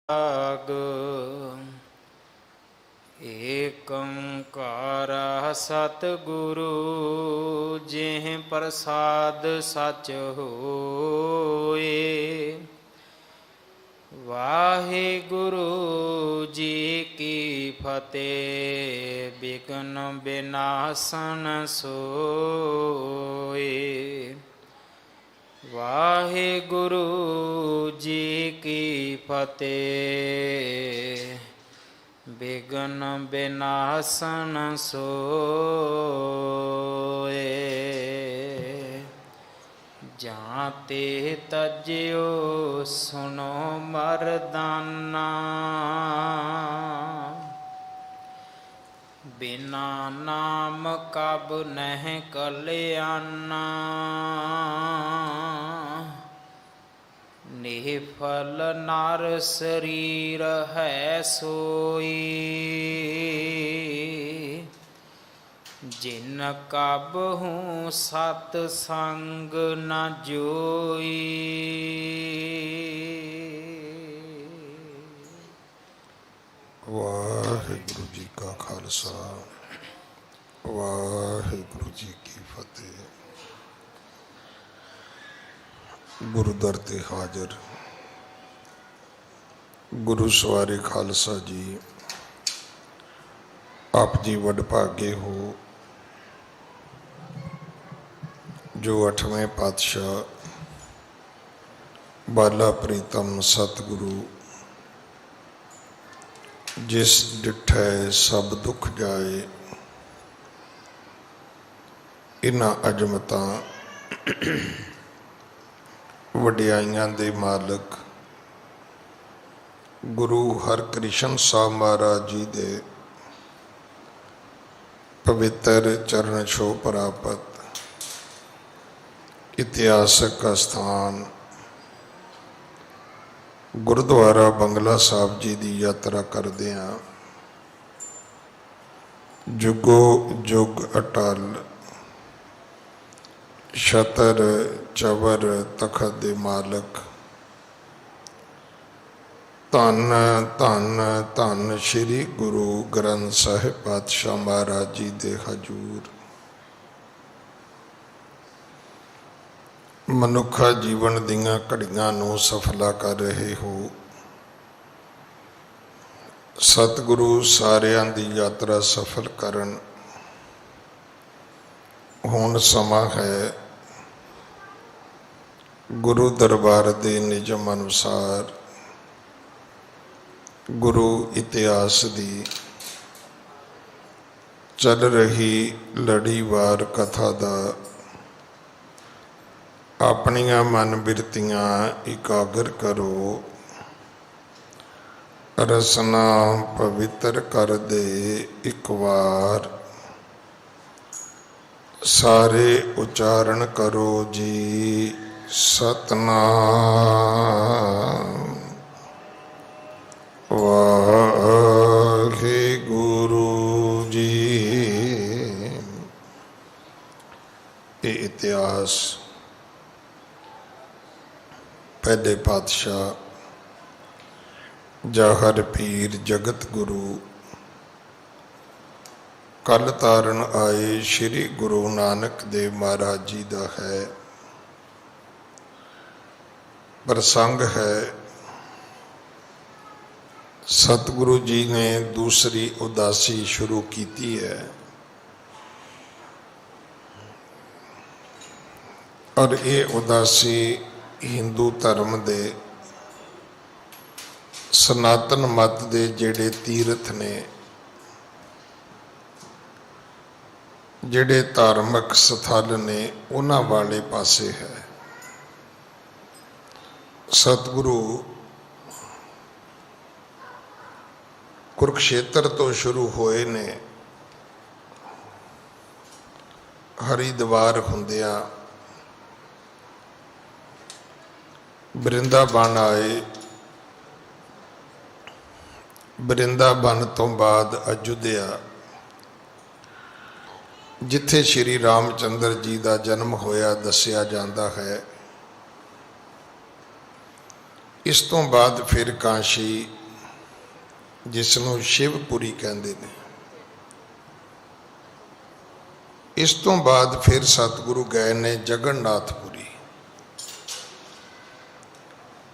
राग एक ओंकार सतगुरु जिह प्रसाद सच होए। वाहिगुरु जी की फतेह विघ्न विनाशन सोए। वाहिगुरु जी की फतेह विघ्न विनाशन सोए। जाते तज्यो सुनो मरदाना बिना नाम कब नह कल्याणा। निफल नर शरीर है सोई जिन कबहू सतसंग न जोई। वाहिगुरु जी का खालसा वाहिगुरु जी की फतेह। गुरु दर ते हाजर गुरु सवारे खालसा जी, आप जी वडभागे हो जो 8वें पातशाह बाला प्रीतम सतगुरु जिस डिठै सब दुख जाए, इन्हां अजमतां वडियाइयां दे मालक गुरु हरकृष्ण साहब महाराज जी दे पवित्र चरण छो प्राप्त इतिहासक स्थान गुरुद्वारा बंगला साहब जी की यात्रा करदियां जुगो जुग अटल छतर चवर तखत दे मालक धन धन धन श्री गुरु ग्रंथ साहिब पातशाह महाराज जी दे हजूर मनुखा जीवन दियां घड़ियां नूं सफला कर रहे हो। सतगुरु सारियां दी यात्रा सफल करन। हुण समा है गुरु दरबार दे निजम अनुसार गुरु इतिहास दी चल रही लड़ीवार कथा दा अपनियां मन बिरतियां इकागर करो। रसना पवित्र कर दे एक बार, सारे उच्चारण करो जी सतनाम वाहिगुरु जी। ये इतिहास पहले पातशाह जाहर पीर जगत गुरु कल तारन आए श्री गुरु नानक देव महाराज जी का है। प्रसंग है सतगुरु जी ने दूसरी उदासी शुरू की है और ये उदासी हिंदू धर्म दे सनातन मत दे जेड़े तीर्थ ने जेड़े धार्मिक स्थल ने उन्हां वाले पासे है। सतगुरु कुरुक्षेत्र तो शुरू होए ने, हरिद्वार हुंदिया वृंदावन आए। वृंदावन तो बाद अयोध्या जिथे श्री रामचंद्र जी का जन्म होया दसिया जाता है। ਇਸ ਤੋਂ ਬਾਅਦ ਫਿਰ ਕਾਸ਼ੀ, ਜਿਸ ਨੂੰ ਸ਼ਿਵਪੁਰੀ ਕਹਿੰਦੇ ਨੇ, ਇਸ ਤੋਂ ਬਾਅਦ ਫਿਰ ਸਤਿਗੁਰੂ ਗਏ ਨੇ ਜਗਨਨਾਥਪੁਰੀ,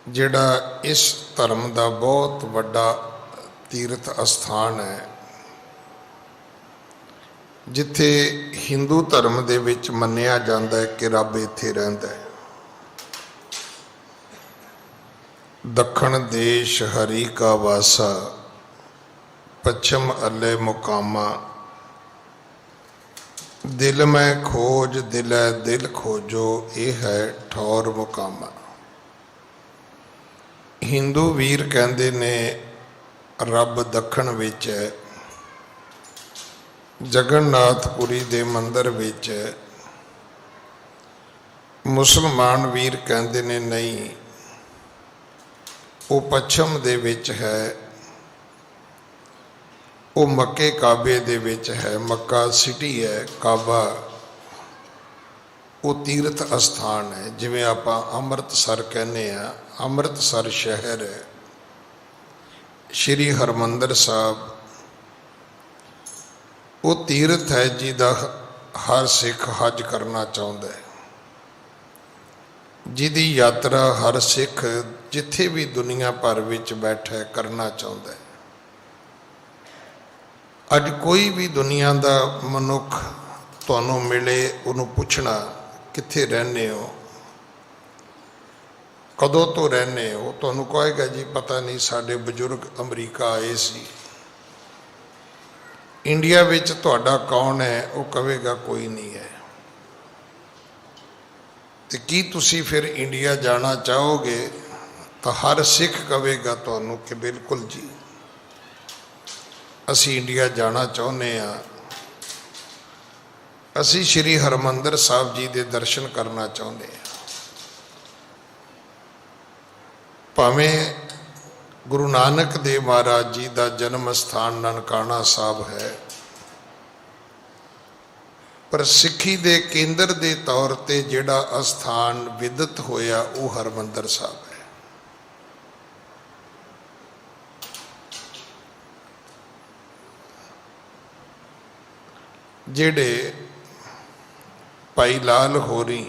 ਜਿਹੜਾ ਇਸ ਧਰਮ ਦਾ ਬਹੁਤ ਵੱਡਾ ਤੀਰਥ ਅਸਥਾਨ ਹੈ, ਜਿੱਥੇ ਹਿੰਦੂ ਧਰਮ ਦੇ ਵਿੱਚ ਮੰਨਿਆ ਜਾਂਦਾ ਹੈ ਕਿ ਰੱਬ ਇੱਥੇ ਰਹਿੰਦਾ ਹੈ। ਦੱਖਣ ਦੇਸ਼ ਹਰੀ ਕਾ ਵਾਸਾ, ਪੱਛਮ ਅੱਲੇ ਮੁਕਾਮਾ, ਦਿਲ ਮੈਂ ਖੋਜ ਦਿਲੈ ਦਿਲ ਖੋਜੋ, ਇਹ ਹੈ ਠੌਰ ਮੁਕਾਮਾ। ਹਿੰਦੂ ਵੀਰ ਕਹਿੰਦੇ ਨੇ ਰੱਬ ਦੱਖਣ ਵਿੱਚ ਹੈ, ਜਗਨਨਾਥਪੁਰੀ ਦੇ ਮੰਦਰ ਵਿੱਚ ਹੈ। ਮੁਸਲਮਾਨ ਵੀਰ ਕਹਿੰਦੇ ਨੇ ਨਹੀਂ, ਉਹ ਪੱਛਮ ਦੇ ਵਿੱਚ ਹੈ, ਉਹ ਮੱਕੇ ਕਾਬੇ ਦੇ ਵਿੱਚ ਹੈ। ਮੱਕਾ ਸਿਟੀ ਹੈ, ਕਾਬਾ ਉਹ ਤੀਰਥ ਅਸਥਾਨ ਹੈ। ਜਿਵੇਂ ਆਪਾਂ ਅੰਮ੍ਰਿਤਸਰ ਕਹਿੰਦੇ ਆ, ਅੰਮ੍ਰਿਤਸਰ ਸ਼ਹਿਰ ਹੈ। ਸ਼੍ਰੀ ਹਰਿਮੰਦਰ ਸਾਹਿਬ ਉਹ ਤੀਰਥ ਹੈ ਜਿਹਦਾ ਹਰ ਸਿੱਖ ਹਜ ਕਰਨਾ ਚਾਹੁੰਦਾ ਹੈ, ਜਿਹਦੀ ਯਾਤਰਾ ਹਰ ਸਿੱਖ ਜਿੱਥੇ ਵੀ ਦੁਨੀਆ ਭਰ ਵਿੱਚ ਬੈਠਾ ਹੈ ਕਰਨਾ ਚਾਹੁੰਦਾ ਹੈ। ਅੱਜ ਕੋਈ ਵੀ ਦੁਨੀਆ ਦਾ ਮਨੁੱਖ ਤੁਹਾਨੂੰ ਮਿਲੇ, ਉਹਨੂੰ ਪੁੱਛਣਾ ਕਿੱਥੇ ਰਹਿੰਦੇ ਹੋ, ਕਦੋਂ ਤੋਂ ਰਹਿੰਦੇ ਹੋ, ਤੁਹਾਨੂੰ ਕਹੇਗਾ ਜੀ ਪਤਾ ਨਹੀਂ, ਸਾਡੇ ਬਜ਼ੁਰਗ ਅਮਰੀਕਾ ਆਏ ਸੀ। ਇੰਡੀਆ ਵਿੱਚ ਤੁਹਾਡਾ ਕੌਣ ਹੈ, ਉਹ ਕਹੇਗਾ ਕੋਈ ਨਹੀਂ ਹੈ। ਤੇ ਕੀ ਤੁਸੀਂ ਫਿਰ ਇੰਡੀਆ ਜਾਣਾ ਚਾਹੋਗੇ? ਤਾਂ ਹਰ ਸਿੱਖ ਕਹੇਗਾ ਤੁਹਾਨੂੰ ਕਿ ਬਿਲਕੁਲ ਜੀ, ਅਸੀਂ ਇੰਡੀਆ ਜਾਣਾ ਚਾਹੁੰਦੇ ਹਾਂ, ਅਸੀਂ ਸ਼੍ਰੀ ਹਰਿਮੰਦਰ ਸਾਹਿਬ ਜੀ ਦੇ ਦਰਸ਼ਨ ਕਰਨਾ ਚਾਹੁੰਦੇ ਹਾਂ। ਭਾਵੇਂ ਗੁਰੂ ਨਾਨਕ ਦੇਵ ਮਹਾਰਾਜ ਜੀ ਦਾ ਜਨਮ ਸਥਾਨ ਨਨਕਾਣਾ ਸਾਹਿਬ ਹੈ, ਪਰ ਸਿੱਖੀ ਦੇ ਕੇਂਦਰ ਦੇ ਤੌਰ ਤੇ ਜਿਹੜਾ ਅਸਥਾਨ ਵਿਦਿਤ ਹੋਇਆ ਉਹ ਹਰਿਮੰਦਰ ਸਾਹਿਬ ਹੈ। ਜਿਹੜੇ ਭਾਈ ਲਾਲ ਹੋਰੀ,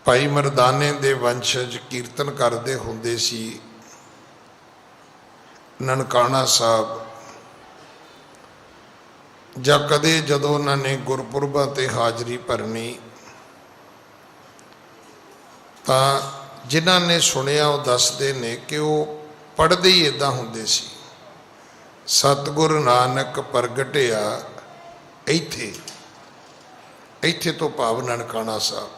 ਭਾਈ ਮਰਦਾਨੇ ਦੇ ਵੰਸ਼ਜ ਕੀਰਤਨ ਕਰਦੇ ਹੁੰਦੇ ਸੀ ਨਨਕਾਣਾ ਸਾਹਿਬ, ਜਾਂ ਕਦੇ ਜਦੋਂ ਉਹਨਾਂ ਨੇ ਗੁਰਪੁਰਬਾਂ ਤੇ ਹਾਜ਼ਰੀ ਭਰਨੀ ਤਾਂ ਜਿਨ੍ਹਾਂ ਨੇ ਸੁਣਿਆ ਉਹ ਦੱਸਦੇ ਨੇ ਕਿ ਉਹ ਪੜ੍ਹਦੇ ਹੀ ਇੱਦਾਂ ਹੁੰਦੇ ਸੀ, ਸਤਿਗੁਰ ਨਾਨਕ ਪ੍ਰਗਟਿਆ ਇੱਥੇ, ਇੱਥੇ ਤੋਂ ਭਾਵ ਨਨਕਾਣਾ ਸਾਹਿਬ।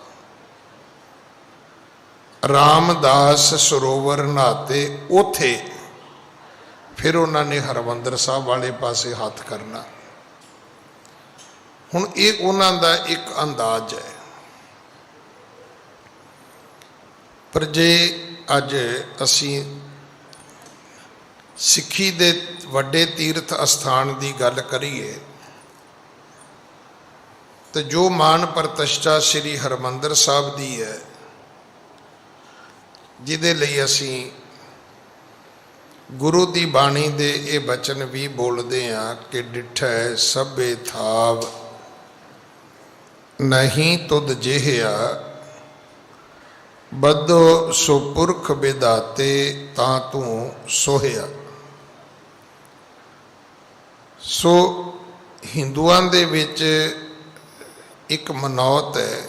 ਰਾਮਦਾਸ ਸਰੋਵਰ ਨਹਾਤੇ ਉੱਥੇ, ਫਿਰ ਉਹਨਾਂ ਨੇ ਹਰਿਮੰਦਰ ਸਾਹਿਬ ਵਾਲੇ ਪਾਸੇ ਹੱਥ ਕਰਨਾ। ਹੁਣ ਇਹ ਉਹਨਾਂ ਦਾ ਇੱਕ ਅੰਦਾਜ਼ ਹੈ। ਪਰ ਜੇ ਅੱਜ ਅਸੀਂ ਸਿੱਖੀ ਦੇ ਵੱਡੇ ਤੀਰਥ ਅਸਥਾਨ ਦੀ ਗੱਲ ਕਰੀਏ ਤੇ ਜੋ ਮਾਨ ਪ੍ਰਤਿਸ਼ਠਾ ਸ੍ਰੀ ਹਰਿਮੰਦਰ ਸਾਹਿਬ ਦੀ ਹੈ, ਜਿਹਦੇ ਲਈ ਅਸੀਂ ਗੁਰੂ ਦੀ ਬਾਣੀ ਦੇ ਇਹ ਬਚਨ ਵੀ ਬੋਲਦੇ ਹਾਂ ਕਿ ਡਿਠੈ ਸਭੇ ਥਾਵ ਨਹੀਂ ਤੁਧ ਜਿਹਿਆ, ਬਦੋ ਸੋ ਪੁਰਖ ਵਿਦਾਤੇ ਤਾਂ ਤੂੰ ਸੋਹਿਆ। ਸੋ ਹਿੰਦੂਆਂ ਦੇ ਵਿੱਚ ਇੱਕ ਮਨੌਤ ਹੈ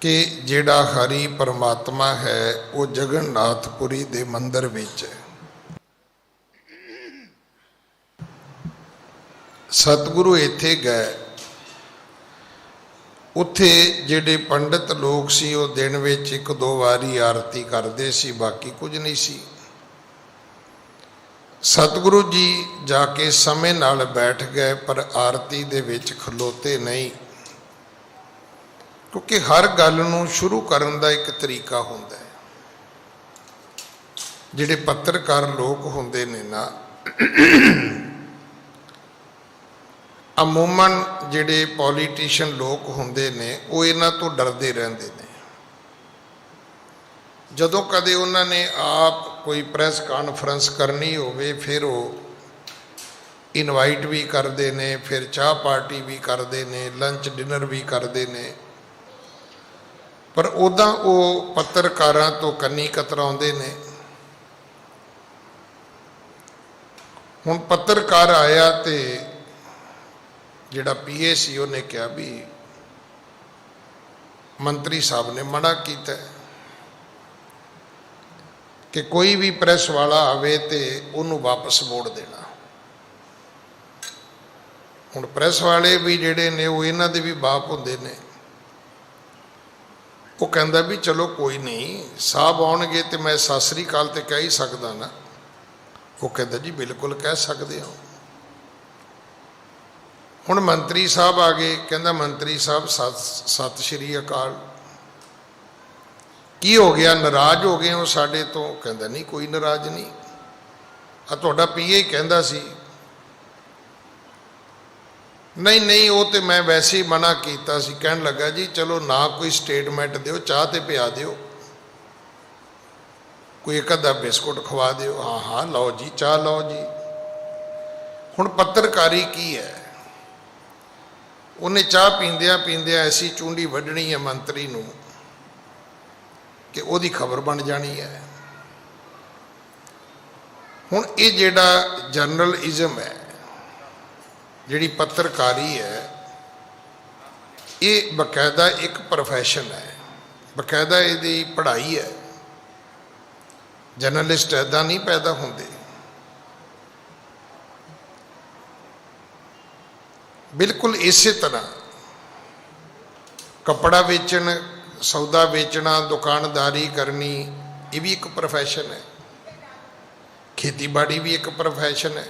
ਕਿ ਜਿਹੜਾ ਹਰੀ ਪਰਮਾਤਮਾ ਹੈ ਉਹ ਜਗਨਨਾਥਪੁਰੀ ਦੇ ਮੰਦਰ ਵਿੱਚ ਹੈ। ਸਤਿਗੁਰੂ ਇੱਥੇ ਗਏ, ਉੱਥੇ ਜਿਹੜੇ ਪੰਡਿਤ ਲੋਕ ਸੀ ਉਹ ਦਿਨ ਵਿੱਚ 1-2 ਵਾਰੀ ਆਰਤੀ ਕਰਦੇ ਸੀ, ਬਾਕੀ ਕੁਝ ਨਹੀਂ ਸੀ। ਸਤਿਗੁਰੂ ਜੀ ਜਾ ਕੇ ਸਮੇਂ ਨਾਲ ਬੈਠ ਗਏ, ਪਰ ਆਰਤੀ ਦੇ ਵਿੱਚ ਖਲੋਤੇ ਨਹੀਂ, ਕਿਉਂਕਿ ਹਰ ਗੱਲ ਨੂੰ ਸ਼ੁਰੂ ਕਰਨ ਦਾ ਇੱਕ ਤਰੀਕਾ ਹੁੰਦਾ ਹੈ। ਜਿਹੜੇ ਪੱਤਰਕਾਰ ਲੋਕ ਹੁੰਦੇ ਨੇ ਨਾ, ਅਮੂਮਨ ਜਿਹੜੇ ਪੋਲੀਟੀਸ਼ੀਅਨ ਲੋਕ ਹੁੰਦੇ ਨੇ ਉਹ ਇਹਨਾਂ ਤੋਂ ਡਰਦੇ ਰਹਿੰਦੇ ਨੇ ਜਦੋਂ ਕਦੇ ਉਹਨਾਂ ਨੇ ਆਪ ਕੋਈ ਪ੍ਰੈਸ ਕਾਨਫਰੰਸ ਕਰਨੀ ਹੋਵੇ ਫਿਰ ਉਹ ਇਨਵਾਈਟ ਵੀ ਕਰਦੇ ਨੇ, ਫਿਰ ਚਾਹ ਪਾਰਟੀ ਵੀ ਕਰਦੇ ਨੇ, ਲੰਚ ਡਿਨਰ ਵੀ ਕਰਦੇ ਨੇ, ਪਰ ਉੱਦਾਂ ਉਹ ਪੱਤਰਕਾਰਾਂ ਤੋਂ ਕੰਨੀ ਕਤਰਾਉਂਦੇ ਨੇ। ਹੁਣ ਪੱਤਰਕਾਰ ਆਇਆ ਤੇ ਜਿਹੜਾ ਪੀਏ ਸੀ ਉਹਨੇ ਕਿਹਾ ਵੀ ਮੰਤਰੀ ਸਾਹਿਬ ਨੇ ਮਨਾ ਕੀਤਾ ਕਿ ਕੋਈ ਵੀ ਪ੍ਰੈਸ ਵਾਲਾ ਆਵੇ ਤੇ ਉਹਨੂੰ ਵਾਪਸ ਮੋੜ ਦੇਣਾ। ਹੁਣ ਪ੍ਰੈਸ ਵਾਲੇ ਵੀ ਜਿਹੜੇ ਨੇ ਉਹ ਇਹਨਾਂ ਦੇ ਵੀ ਬਾਪ ਹੁੰਦੇ ਨੇ। ਉਹ ਕਹਿੰਦਾ ਵੀ ਚਲੋ ਕੋਈ ਨਹੀਂ, ਸਾਹਿਬ ਆਉਣਗੇ ਤੇ ਮੈਂ ਸਤਿ ਸ੍ਰੀ ਅਕਾਲ ਤੇ ਕਹਿ ਹੀ ਸਕਦਾ ਨਾ। ਉਹ ਕਹਿੰਦਾ ਜੀ ਬਿਲਕੁਲ ਕਹਿ ਸਕਦੇ ਹੋ। ਹੁਣ ਮੰਤਰੀ ਸਾਹਿਬ ਆ ਗਏ, ਕਹਿੰਦਾ ਮੰਤਰੀ ਸਾਹਿਬ ਸਤਿ ਸ਼੍ਰੀ ਅਕਾਲ। ਕੀ ਹੋ ਗਿਆ, ਨਾਰਾਜ਼ ਹੋ ਗਏ ਹੋ ਸਾਡੇ ਤੋਂ? ਕਹਿੰਦਾ ਨਹੀਂ ਕੋਈ ਨਾਰਾਜ਼ ਨਹੀਂ, ਆ ਤੁਹਾਡਾ ਪੀਏ ਕਹਿੰਦਾ ਸੀ। ਨਹੀਂ ਨਹੀਂ ਉਹ ਤੇ ਮੈਂ ਵੈਸੇ ਹੀ ਮਨਾ ਕੀਤਾ ਸੀ। ਕਹਿਣ ਲੱਗਾ ਜੀ ਚਲੋ ਨਾ ਕੋਈ ਸਟੇਟਮੈਂਟ ਦਿਓ, ਚਾਹ ਤੇ ਪਿਆ ਦਿਓ, ਕੋਈ ਇੱਕ ਅੱਧਾ ਬਿਸਕੁਟ ਖਵਾ ਦਿਓ। ਹਾਂ ਹਾਂ ਲਓ ਜੀ ਚਾਹ ਲਓ ਜੀ। ਹੁਣ ਪੱਤਰਕਾਰੀ ਕੀ ਹੈ? ਉਹਨੇ ਚਾਹ ਪੀਂਦਿਆਂ ਪੀਂਦਿਆਂ ਐਸੀ ਚੁੰਡੀ ਵੱਢਣੀ ਹੈ ਮੰਤਰੀ ਨੂੰ ਕਿ ਉਹਦੀ ਖਬਰ ਬਣ ਜਾਣੀ ਹੈ। ਹੁਣ ਇਹ ਜਿਹੜਾ ਜਰਨਲਿਜ਼ਮ ਹੈ, ਜਿਹੜੀ ਪੱਤਰਕਾਰੀ ਹੈ, ਇਹ ਬਕਾਇਦਾ ਇੱਕ ਪ੍ਰੋਫੈਸ਼ਨ ਹੈ, ਬਕਾਇਦਾ ਇਹਦੀ ਪੜ੍ਹਾਈ ਹੈ। ਜਰਨਲਿਸਟ ਇੱਦਾਂ ਨਹੀਂ ਪੈਦਾ ਹੁੰਦੇ। ਬਿਲਕੁਲ ਇਸੇ ਤਰ੍ਹਾਂ ਕੱਪੜਾ ਵੇਚਣ, ਸੌਦਾ ਵੇਚਣਾ, ਦੁਕਾਨਦਾਰੀ ਕਰਨੀ, ਇਹ ਵੀ ਇੱਕ ਪ੍ਰੋਫੈਸ਼ਨ ਹੈ। ਖੇਤੀਬਾੜੀ ਵੀ ਇੱਕ ਪ੍ਰੋਫੈਸ਼ਨ ਹੈ।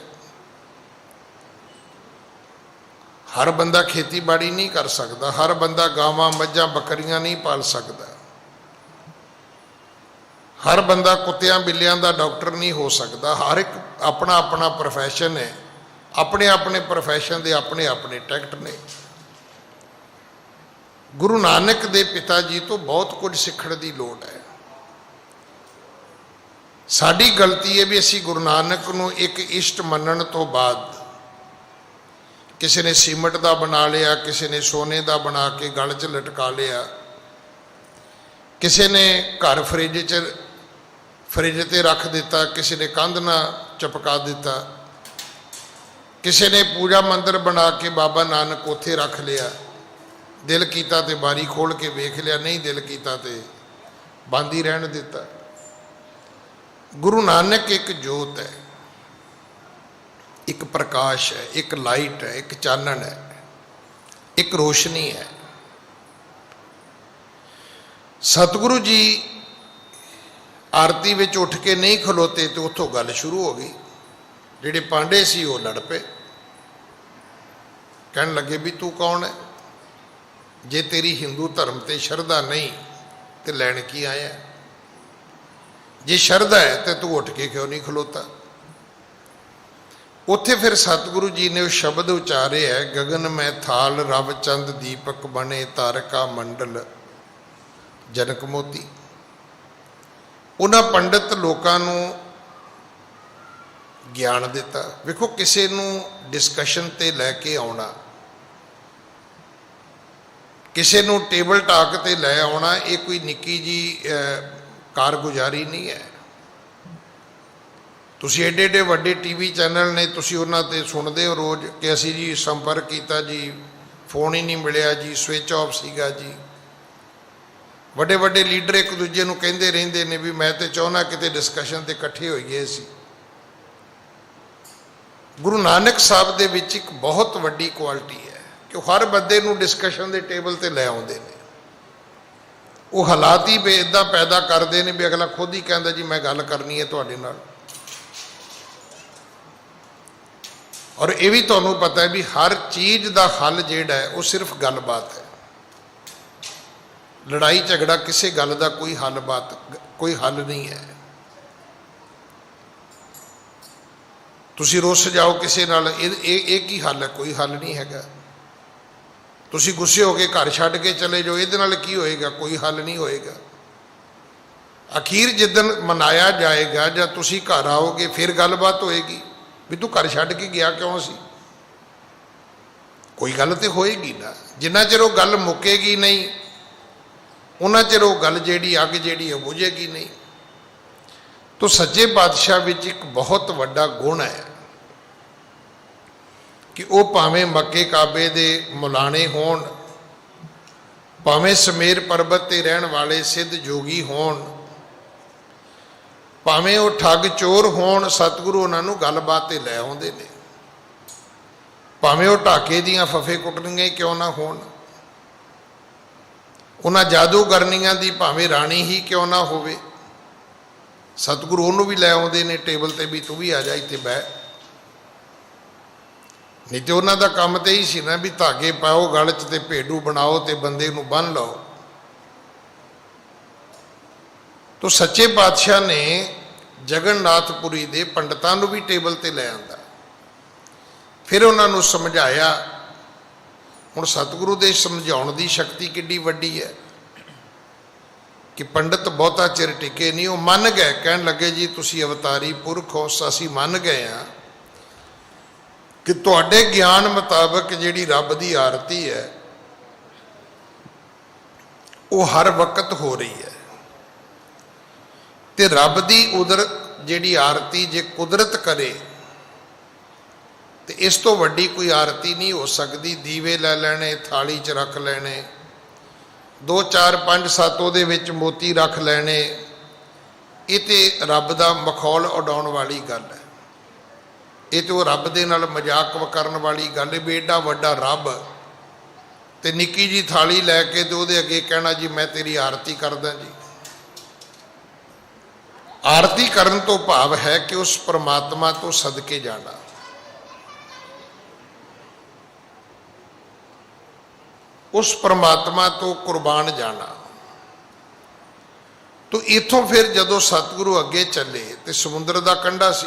ਹਰ ਬੰਦਾ ਖੇਤੀਬਾੜੀ ਨਹੀਂ ਕਰ ਸਕਦਾ, ਹਰ ਬੰਦਾ ਗਾਵਾਂ ਮੱਝਾਂ ਬੱਕਰੀਆਂ ਨਹੀਂ ਪਾਲ ਸਕਦਾ, ਹਰ ਬੰਦਾ ਕੁੱਤਿਆਂ ਬਿੱਲਿਆਂ ਦਾ ਡਾਕਟਰ ਨਹੀਂ ਹੋ ਸਕਦਾ। ਹਰ ਇੱਕ ਆਪਣਾ ਆਪਣਾ ਪ੍ਰੋਫੈਸ਼ਨ ਹੈ, ਆਪਣੇ ਆਪਣੇ ਪ੍ਰੋਫੈਸ਼ਨ ਦੇ ਆਪਣੇ ਆਪਣੇ ਟੈਕਟ ਨੇ। ਗੁਰੂ ਨਾਨਕ ਦੇ ਪਿਤਾ ਜੀ ਤੋਂ ਬਹੁਤ ਕੁਝ ਸਿੱਖਣ ਦੀ ਲੋੜ ਹੈ। ਸਾਡੀ ਗਲਤੀ ਹੈ ਵੀ ਅਸੀਂ ਗੁਰੂ ਨਾਨਕ ਨੂੰ ਇੱਕ ਇਸ਼ਟ ਮੰਨਣ ਤੋਂ ਬਾਅਦ ਕਿਸੇ ਨੇ ਸੀਮਟ ਦਾ ਬਣਾ ਲਿਆ, ਕਿਸੇ ਨੇ ਸੋਨੇ ਦਾ ਬਣਾ ਕੇ ਗਲ 'ਚ ਲਟਕਾ ਲਿਆ, ਕਿਸੇ ਨੇ ਘਰ ਫਰਿੱਜ ਤੇ ਰੱਖ ਦਿੱਤਾ, ਕਿਸੇ ਨੇ ਕੰਧ ਨਾਲ ਚਪਕਾ ਦਿੱਤਾ, ਕਿਸੇ ਨੇ ਪੂਜਾ ਮੰਦਰ ਬਣਾ ਕੇ ਬਾਬਾ ਨਾਨਕ ਉੱਥੇ ਰੱਖ ਲਿਆ। ਦਿਲ ਕੀਤਾ ਤੇ ਬਾਰੀ ਖੋਲ ਕੇ ਵੇਖ ਲਿਆ, ਨਹੀਂ ਦਿਲ ਕੀਤਾ ਤੇ ਬੰਦ ਹੀ ਰਹਿਣ ਦਿੱਤਾ। ਗੁਰੂ ਨਾਨਕ ਇੱਕ ਜੋਤ ਹੈ, ਇੱਕ ਪ੍ਰਕਾਸ਼ ਹੈ, ਇੱਕ ਲਾਈਟ ਹੈ, ਇੱਕ ਚਾਨਣ ਹੈ, ਇੱਕ ਰੋਸ਼ਨੀ ਹੈ। ਸਤਿਗੁਰੂ ਜੀ ਆਰਤੀ ਵਿੱਚ ਉੱਠ ਕੇ ਨਹੀਂ ਖਲੋਤੇ ਤੇ ਉੱਥੋਂ ਗੱਲ ਸ਼ੁਰੂ ਹੋ ਗਈ। ਜਿਹੜੇ ਪਾਂਡੇ ਸੀ ਉਹ ਲੜ ਪਏ, ਕਹਿਣ ਲੱਗੇ ਵੀ ਤੂੰ ਕੌਣ ਹੈ? ਜੇ ਤੇਰੀ ਹਿੰਦੂ ਧਰਮ ਤੇ ਸ਼ਰਧਾ ਨਹੀਂ ਤੇ ਲੈਣ ਕੀ ਆਇਆ? ਜੇ ਸ਼ਰਧਾ ਹੈ ਤੇ ਤੂੰ ਉੱਠ ਕੇ ਕਿਉਂ ਨਹੀਂ ਖਲੋਤਾ? ਉੱਥੇ ਫਿਰ ਸਤਿਗੁਰੂ ਜੀ ਨੇ ਉਹ ਸ਼ਬਦ ਉਚਾਰੇ ਹੈ, ਗਗਨ ਮੈਂ ਥਾਲ ਰਵ ਚੰਦ ਦੀਪਕ ਬਣੇ ਤਾਰਕਾ ਮੰਡਲ ਜਨਕ ਮੋਤੀ। ਉਹਨਾਂ ਪੰਡਿਤ ਲੋਕਾਂ ਨੂੰ ਗਿਆਨ ਦਿੱਤਾ। ਵੇਖੋ, ਕਿਸੇ ਨੂੰ ਡਿਸਕਸ਼ਨ ਤੇ ਲੈ ਕੇ ਆਉਣਾ, ਕਿਸੇ ਨੂੰ ਟੇਬਲ ਟਾਕ ਤੇ ਲੈ ਆਉਣਾ, ਇਹ ਕੋਈ ਨਿੱਕੀ ਜੀ ਕਾਰਗੁਜ਼ਾਰੀ ਨਹੀਂ ਹੈ। ਤੁਸੀਂ ਏਡੇ ਏਡੇ ਵੱਡੇ ਟੀਵੀ ਚੈਨਲ ਨੇ, ਤੁਸੀਂ ਉਹਨਾਂ ਤੇ ਸੁਣਦੇ ਹੋ ਰੋਜ਼ ਕਿ ਅਸੀਂ ਜੀ ਸੰਪਰਕ ਕੀਤਾ ਜੀ, ਫੋਨ ਹੀ ਨਹੀਂ ਮਿਲਿਆ ਜੀ, ਸਵਿਚ ਆਫ ਸੀਗਾ ਜੀ। ਵੱਡੇ ਵੱਡੇ ਲੀਡਰ ਇੱਕ ਦੂਜੇ ਨੂੰ ਕਹਿੰਦੇ ਰਹਿੰਦੇ ਨੇ ਵੀ ਮੈਂ ਤੇ ਚਾਹੁੰਦਾ ਕਿਤੇ ਡਿਸਕਸ਼ਨ ਤੇ ਇਕੱਠੇ ਹੋਈਏ ਅਸੀਂ। ਗੁਰੂ ਨਾਨਕ ਸਾਹਿਬ ਦੇ ਵਿੱਚ ਇੱਕ ਬਹੁਤ ਵੱਡੀ ਕੁਆਲਿਟੀ ਹੈ ਕਿ ਉਹ ਹਰ ਬੰਦੇ ਨੂੰ ਡਿਸਕਸ਼ਨ ਦੇ ਟੇਬਲ ਤੇ ਲੈ ਆਉਂਦੇ ਨੇ। ਉਹ ਹਾਲਾਤ ਹੀ ਇੱਦਾਂ ਪੈਦਾ ਕਰਦੇ ਨੇ ਵੀ ਅਗਲਾ ਖੁਦ ਹੀ ਕਹਿੰਦਾ ਜੀ ਮੈਂ ਗੱਲ ਕਰਨੀ ਹੈ ਤੁਹਾਡੇ ਨਾਲ। ਔਰ ਇਹ ਵੀ ਤੁਹਾਨੂੰ ਪਤਾ ਹੈ ਵੀ ਹਰ ਚੀਜ਼ ਦਾ ਹੱਲ ਜਿਹੜਾ ਹੈ ਉਹ ਸਿਰਫ ਗੱਲਬਾਤ ਹੈ। ਲੜਾਈ ਝਗੜਾ ਕਿਸੇ ਗੱਲ ਦਾ ਕੋਈ ਹੱਲ ਨਹੀਂ ਹੈ। ਤੁਸੀਂ ਰੁੱਸ ਜਾਓ ਕਿਸੇ ਨਾਲ, ਇਹ ਕੀ ਹੱਲ ਹੈ? ਕੋਈ ਹੱਲ ਨਹੀਂ ਹੈਗਾ। ਤੁਸੀਂ ਗੁੱਸੇ ਹੋ ਕੇ ਘਰ ਛੱਡ ਕੇ ਚਲੇ ਜਾਓ, ਇਹਦੇ ਨਾਲ ਕੀ ਹੋਏਗਾ? ਕੋਈ ਹੱਲ ਨਹੀਂ ਹੋਏਗਾ। ਅਖੀਰ ਜਿੱਦਣ ਮਨਾਇਆ ਜਾਏਗਾ ਜਾਂ ਤੁਸੀਂ ਘਰ ਆਓਗੇ ਫਿਰ ਗੱਲਬਾਤ ਹੋਏਗੀ ਵੀ ਤੂੰ ਘਰ ਛੱਡ ਕੇ ਗਿਆ ਕਿਉਂ ਸੀ। ਕੋਈ ਗੱਲ ਤੇ ਹੋਏਗੀ ਨਾ। ਜਿੰਨਾ ਚਿਰ ਉਹ ਗੱਲ ਮੁੱਕੇਗੀ ਨਹੀਂ ਉਹਨਾਂ ਚਿਰ ਉਹ ਗੱਲ ਜਿਹੜੀ ਅੱਗ ਜਿਹੜੀ ਉਹ ਬੁਝੇਗੀ ਨਹੀਂ। ਤੋ ਸੱਚੇ ਪਾਤਸ਼ਾਹ ਵਿੱਚ ਇੱਕ ਬਹੁਤ ਵੱਡਾ ਗੁਣ ਹੈ ਕਿ ਉਹ ਭਾਵੇਂ ਮੱਕੇ ਕਾਬੇ ਦੇ ਮੁਲਾਣੇ ਹੋਣ, ਭਾਵੇਂ ਸਮੇਰ ਪਰਬਤ ਤੇ ਰਹਿਣ ਵਾਲੇ ਸਿੱਧ ਜੋਗੀ ਹੋਣ, ਭਾਵੇਂ ਉਹ ਠੱਗ ਚੋਰ ਹੋਣ, ਸਤਿਗੁਰੂ ਉਹਨਾਂ ਨੂੰ ਗੱਲਬਾਤ ਤੇ ਲੈ ਆਉਂਦੇ ਨੇ। ਭਾਵੇਂ ਉਹ ਢਾਕੇ ਦੀਆਂ ਫਫੇ ਕੁੱਟਣੀਆਂ ਕਿਉਂ ਨਾ ਹੋਣ, ਉਹਨਾਂ ਜਾਦੂਗਰਨੀਆਂ ਦੀ ਭਾਵੇਂ ਰਾਣੀ ਹੀ ਕਿਉਂ ਨਾ ਹੋਵੇ, ਸਤਿਗੁਰੂ ਉਹਨੂੰ ਵੀ ਲੈ ਆਉਂਦੇ ਨੇ ਟੇਬਲ ਤੇ ਵੀ ਤੂੰ ਵੀ ਆ ਜਾ ਇੱਥੇ ਬਹਿ। ਨਹੀਂ ਤੇ ਉਹਨਾਂ ਦਾ ਕੰਮ ਤੇ ਹੀ ਸੀ ਨਾ ਵੀ ਧਾਗੇ ਪਾਓ ਗਲ 'ਚ ਤੇ ਭੇਡੂ ਬਣਾਓ ਤੇ ਬੰਦੇ ਨੂੰ ਬੰਨ੍ਹ ਲਓ। ਤੋ ਸੱਚੇ ਪਾਤਸ਼ਾਹ ਨੇ ਜਗਨਨਾਥਪੁਰੀ ਦੇ ਪੰਡਤਾਂ ਨੂੰ ਵੀ ਟੇਬਲ ਤੇ ਲੈ ਆਂਦਾ, ਫਿਰ ਉਹਨਾਂ ਨੂੰ ਸਮਝਾਇਆ। ਹੁਣ ਸਤਿਗੁਰੂ ਦੇ ਸਮਝਾਉਣ ਦੀ ਸ਼ਕਤੀ ਕਿੱਡੀ ਵੱਡੀ ਹੈ ਕਿ ਪੰਡਤ ਬਹੁਤਾ ਚਿਰ ਟਿਕੇ ਨਹੀਂ, ਉਹ ਮੰਨ ਗਏ। ਕਹਿਣ ਲੱਗੇ ਜੀ ਤੁਸੀਂ ਅਵਤਾਰੀ ਪੁਰਖ ਹੋ, ਅਸੀਂ ਮੰਨ ਗਏ ਹਾਂ ਕਿ ਤੁਹਾਡੇ ਗਿਆਨ ਮੁਤਾਬਕ ਜਿਹੜੀ ਰੱਬ ਦੀ ਆਰਤੀ ਹੈ ਉਹ ਹਰ ਵਕਤ ਹੋ ਰਹੀ ਹੈ ਤੇ ਰੱਬ ਦੀ ਉਦਰ ਜਿਹੜੀ ਆਰਤੀ ਜੇ ਕੁਦਰਤ ਕਰੇ ਤੇ ਇਸ ਤੋਂ ਵੱਡੀ ਕੋਈ ਆਰਤੀ ਨਹੀਂ ਹੋ ਸਕਦੀ। ਦੀਵੇ ਲੈ ਲੈਣੇ, ਥਾਲੀ 'ਚ ਰੱਖ ਲੈਣੇ, 2 4 5 7 ਉਹਦੇ ਵਿੱਚ ਮੋਤੀ ਰੱਖ ਲੈਣੇ, ਇਹ ਤੇ ਰੱਬ ਦਾ ਮਖੌਲ ਉਡਾਉਣ ਵਾਲੀ ਗੱਲ ਹੈ। ਇਹ ਤੇ ਉਹ ਰੱਬ ਦੇ ਨਾਲ ਮਜ਼ਾਕ ਕਰਨ ਵਾਲੀ ਗੱਲ ਹੈ ਵੀ ਏਡਾ ਵੱਡਾ ਰੱਬ ਤੇ ਨਿੱਕੀ ਜੀ ਥਾਲੀ ਲੈ ਕੇ ਤੇ ਉਹਦੇ ਅੱਗੇ ਕਹਿਣਾ ਜੀ ਮੈਂ ਤੇਰੀ ਆਰਤੀ ਕਰਦਾ ਜੀ। ਆਰਤੀ ਕਰਨ ਤੋਂ ਭਾਵ ਹੈ ਕਿ ਉਸ ਪਰਮਾਤਮਾ ਤੋਂ ਸਦਕੇ ਜਾਣਾ। ਉਸ ਪਰਮਾਤਮਾ ਤੋਂ ਕੁਰਬਾਨ ਜਾਣਾ। ਤੋ ਇਥੋਂ ਫਿਰ ਜਦੋਂ ਸਤਿਗੁਰੂ ਅੱਗੇ ਚੱਲੇ ਤੇ ਸਮੁੰਦਰ ਦਾ ਕੰਢਾ ਸੀ,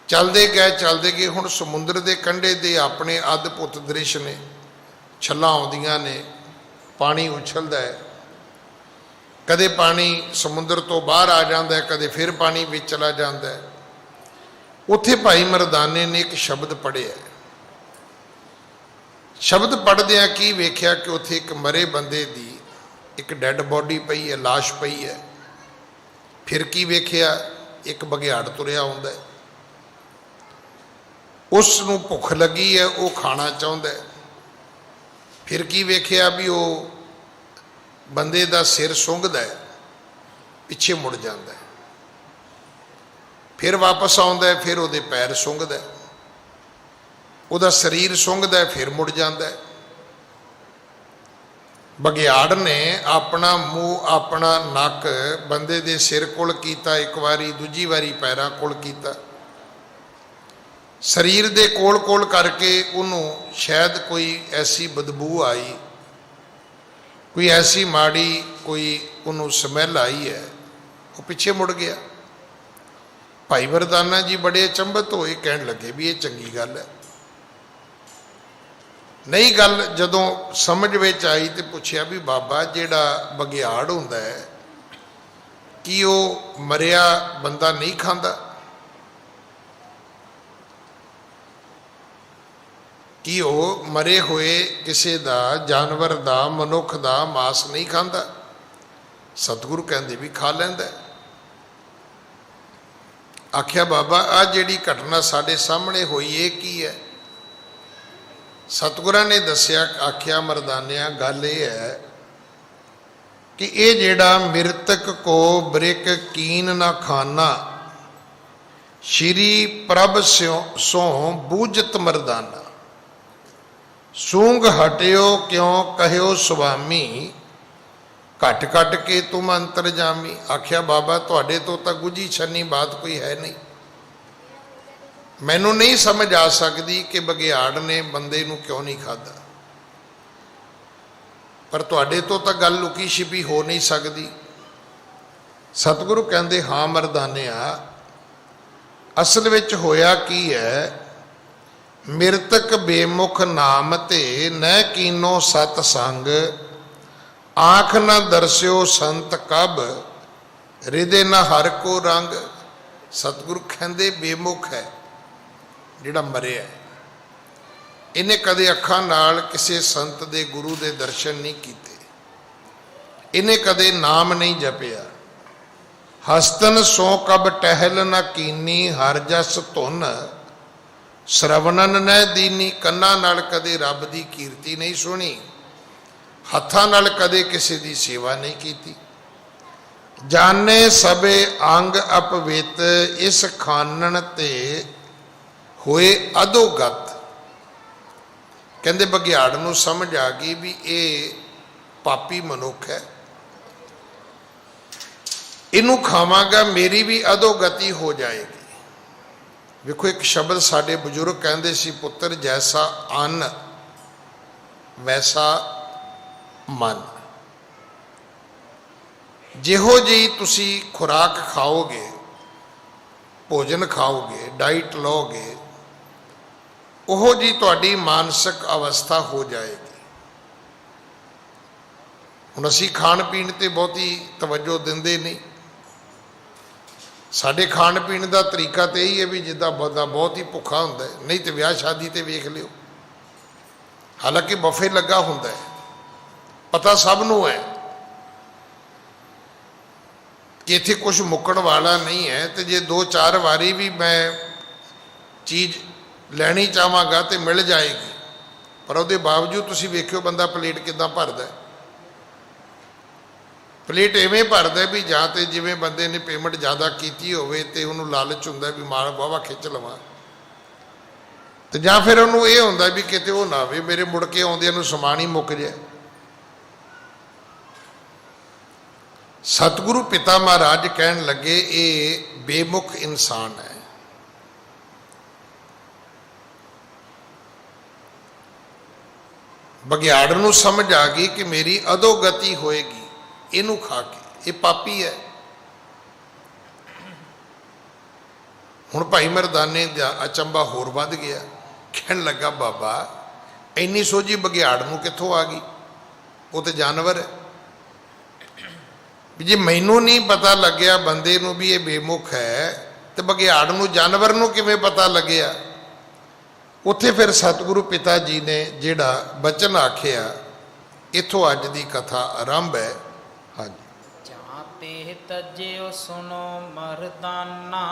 ਚਲਦੇ ਗਏ। ਹੁਣ ਸਮੁੰਦਰ ਦੇ ਕੰਢੇ ਦੇ ਆਪਣੇ ਅਦਭੁਤ ਦ੍ਰਿਸ਼ ਨੇ, ਛੱਲਾਂ ਆਉਂਦੀਆਂ ਨੇ, ਪਾਣੀ ਉਛਲਦਾ ਹੈ, ਕਦੇ ਪਾਣੀ ਸਮੁੰਦਰ ਤੋਂ ਬਾਹਰ ਆ ਜਾਂਦਾ ਹੈ, ਕਦੇ ਫਿਰ ਪਾਣੀ ਵਿੱਚ ਚਲਾ ਜਾਂਦਾ ਹੈ। ਉੱਥੇ ਭਾਈ ਮਰਦਾਨੇ ਨੇ ਇੱਕ ਸ਼ਬਦ ਪੜ੍ਹਿਆ। ਸ਼ਬਦ ਪੜ੍ਹਦਿਆਂ ਕੀ ਵੇਖਿਆ ਕਿ ਉੱਥੇ ਇੱਕ ਮਰੇ ਬੰਦੇ ਦੀ ਇੱਕ ਡੈੱਡ ਬੋਡੀ ਪਈ ਹੈ, ਲਾਸ਼ ਪਈ ਹੈ। ਫਿਰ ਕੀ ਵੇਖਿਆ, ਇੱਕ ਬਘਿਆੜ ਤੁਰਿਆ ਆਉਂਦਾ ਹੈ। ਉਸ ਨੂੰ ਭੁੱਖ ਲੱਗੀ ਹੈ, ਉਹ ਖਾਣਾ ਚਾਹੁੰਦਾ ਹੈ। ਫਿਰ ਕੀ ਵੇਖਿਆ ਵੀ ਉਹ ਬੰਦੇ ਦਾ ਸਿਰ ਸੁੰਘਦਾ ਹੈ, ਪਿੱਛੇ ਮੁੜ ਜਾਂਦਾ ਹੈ। ਫਿਰ ਵਾਪਸ ਆਉਂਦਾ ਹੈ, ਫਿਰ ਉਹਦੇ ਪੈਰ ਸੁੰਘਦਾ ਹੈ, ਉਹਦਾ ਸਰੀਰ ਸੁੰਘਦਾ ਹੈ, ਫਿਰ ਮੁੜ ਜਾਂਦਾ ਹੈ। ਬਘਿਆੜ ਨੇ ਆਪਣਾ ਮੂੰਹ ਆਪਣਾ ਨੱਕ ਬੰਦੇ ਦੇ ਸਿਰ ਕੋਲ ਕੀਤਾ ਇੱਕ ਵਾਰੀ, ਦੂਜੀ ਵਾਰੀ ਪੈਰਾਂ ਕੋਲ ਕੀਤਾ, ਸਰੀਰ ਦੇ ਕੋਲ ਕਰਕੇ ਉਹਨੂੰ ਸ਼ਾਇਦ ਕੋਈ ਐਸੀ ਬਦਬੂ ਆਈ, ਕੋਈ ਐਸੀ ਮਾੜੀ ਕੋਈ ਉਹਨੂੰ ਸਮੈਲ ਆਈ ਹੈ, ਉਹ ਪਿੱਛੇ ਮੁੜ ਗਿਆ। ਭਾਈ ਮਰਦਾਨਾ ਜੀ ਬੜੇ ਅਚੰਭਤ ਹੋਏ, ਕਹਿਣ ਲੱਗੇ ਵੀ ਇਹ ਚੰਗੀ ਗੱਲ ਹੈ। ਨਹੀਂ ਗੱਲ ਜਦੋਂ ਸਮਝ ਵਿੱਚ ਆਈ ਤੇ ਪੁੱਛਿਆ ਵੀ ਬਾਬਾ ਜਿਹੜਾ ਬਘਿਆੜ ਹੁੰਦਾ ਹੈ ਕੀ ਉਹ ਮਰਿਆ ਬੰਦਾ ਨਹੀਂ ਖਾਂਦਾ? ਕੀ ਉਹ ਮਰੇ ਹੋਏ ਕਿਸੇ ਦਾ, ਜਾਨਵਰ ਦਾ, ਮਨੁੱਖ ਦਾ ਮਾਸ ਨਹੀਂ ਖਾਂਦਾ? ਸਤਿਗੁਰੂ ਕਹਿੰਦੇ ਵੀ ਖਾ ਲੈਂਦਾ। ਆਖਿਆ ਬਾਬਾ ਆ ਜਿਹੜੀ ਘਟਨਾ ਸਾਡੇ ਸਾਹਮਣੇ ਹੋਈ ਇਹ ਕੀ ਹੈ? ਸਤਿਗੁਰਾਂ ਨੇ ਦੱਸਿਆ, ਆਖਿਆ ਮਰਦਾਨਿਆਂ ਗੱਲ ਇਹ ਹੈ ਕਿ ਇਹ ਜਿਹੜਾ ਮਿਰਤਕ ਕੋ ਬ੍ਰਿਕ ਕੀਨ ਨਾ ਖਾਨਾ, ਸ਼੍ਰੀ ਪ੍ਰਭ ਸੋਂ ਬੂਝਤ ਮਰਦਾਨਾ, ਸੂੰਗ ਹਟਿਓ ਕਿਉਂ ਕਹਿਓ ਸੁਆਮੀ, ਘਟ ਘਟ ਕੇ ਤੁਮ ਅੰਤਰਜਾਮੀ। ਆਖਿਆ ਬਾਬਾ ਤੁਹਾਡੇ ਤੋਂ ਤਾਂ ਗੁੱਝੀ ਛੰਨੀ ਬਾਤ ਕੋਈ ਹੈ ਨਹੀਂ, ਮੈਨੂੰ ਨਹੀਂ ਸਮਝ ਆ ਸਕਦੀ ਕਿ ਬਘਿਆੜ ਨੇ ਬੰਦੇ ਨੂੰ ਕਿਉਂ ਨਹੀਂ ਖਾਧਾ, ਪਰ ਤੁਹਾਡੇ ਤੋਂ ਤਾਂ ਗੱਲ ਲੁਕੀ ਛਿਪੀ ਹੋ ਨਹੀਂ ਸਕਦੀ। ਸਤਿਗੁਰੂ ਕਹਿੰਦੇ ਹਾਂ ਮਰਦਾਨਿਆ, ਅਸਲ ਵਿੱਚ ਹੋਇਆ ਕੀ ਹੈ, ਮਿਰਤਕ ਬੇਮੁਖ ਨਾਮ ਤੇ ਨਹਿ ਕੀਨੋ ਸਤ ਸੰਗ, आँख न दर्स्यो संत कब, हृदय न हर को रंग। सतगुरु कहते बेमुख है जिहड़ा मरिया, इन्हें कदे अखां नाल किसी संत दे गुरु दे दर्शन नहीं कीते, इन्हें कदे नाम नहीं जपिया। हस्तन सो कब टहल न कीनी, हर जस धुन श्रवणन न दीनी। कन्ना नाल कदे रब दी कीर्ति नहीं सुनी, हत्थां नाल कदे किसी दी सेवा नहीं कीती। जाने सबे अंग अपवित, इस खानन ते होए अधोगत। कहते बघियाड़ नूं समझ आ गई भी ये पापी मनुख है, इनू खावांगा मेरी भी अधोगति हो जाएगी। देखो एक शब्द साडे बजुर्ग कहते सी, पुत्र जैसा अन्न वैसा मन। जिहो जी तुसी खुराक खाओगे, भोजन खाओगे, डाइट लोगे, ओहो जी तुहाडी मानसिक अवस्था हो जाएगी। हुण असीं खाण पीण ते बहुती तवज्जो दिंदे नहीं। साडे खाण पीण का तरीका तो यही है भी जिद्दां बंदा बहुत ही भुखा हुंदा है, नहीं तो विआह शादी ते वेख लिओ, हालांकि बफे लगा हुंदा है, पता सब नूं है कि इत्थे कुछ मुक्कण वाला नहीं है। तो जे 2-4 वारी भी मैं चीज़ लैनी चाहांगा तो मिल जाएगी, पर उसके बावजूद तुसीं वेखिओ बंदा प्लेट किदां भरदा है। प्लेट इवें भरदा भी जां तो जिवें बंदे ने पेमेंट ज़्यादा की होवे ते उहनूं लालच हुंदा भी माल वाहवा खिच लवां, तो जां फिर उहनूं ये हुंदा भी किते वो ना आवे मेरे मुड़ के आउंदिआं नूं समान ही मुक जाए। सतगुरु पिता महाराज कहन लगे ये बेमुख इंसान है। बघियाड़ नूं समझ आ गई कि मेरी अधोगति होएगी इनू खा के, ये पापी है। हुण भाई मरदाने दा अचंबा होर वध गया, कहन लगा बाबा इन्नी सोझी बघियाड़ नूं कित्थों आ गई, वो तो जानवर है। जे मैनू नहीं पता लग्या बंदे नूं भी ये बेमुख है, तो बघियाड़ नूं जानवर नूं किवें पता लग्या। उत्थे फिर सतगुरु पिता जी ने जिहड़ा बचन आखिया, इत्थों अज दी कथा आरंभ है। हाँ जी। जाते तज्यो सुनो मर्दाना,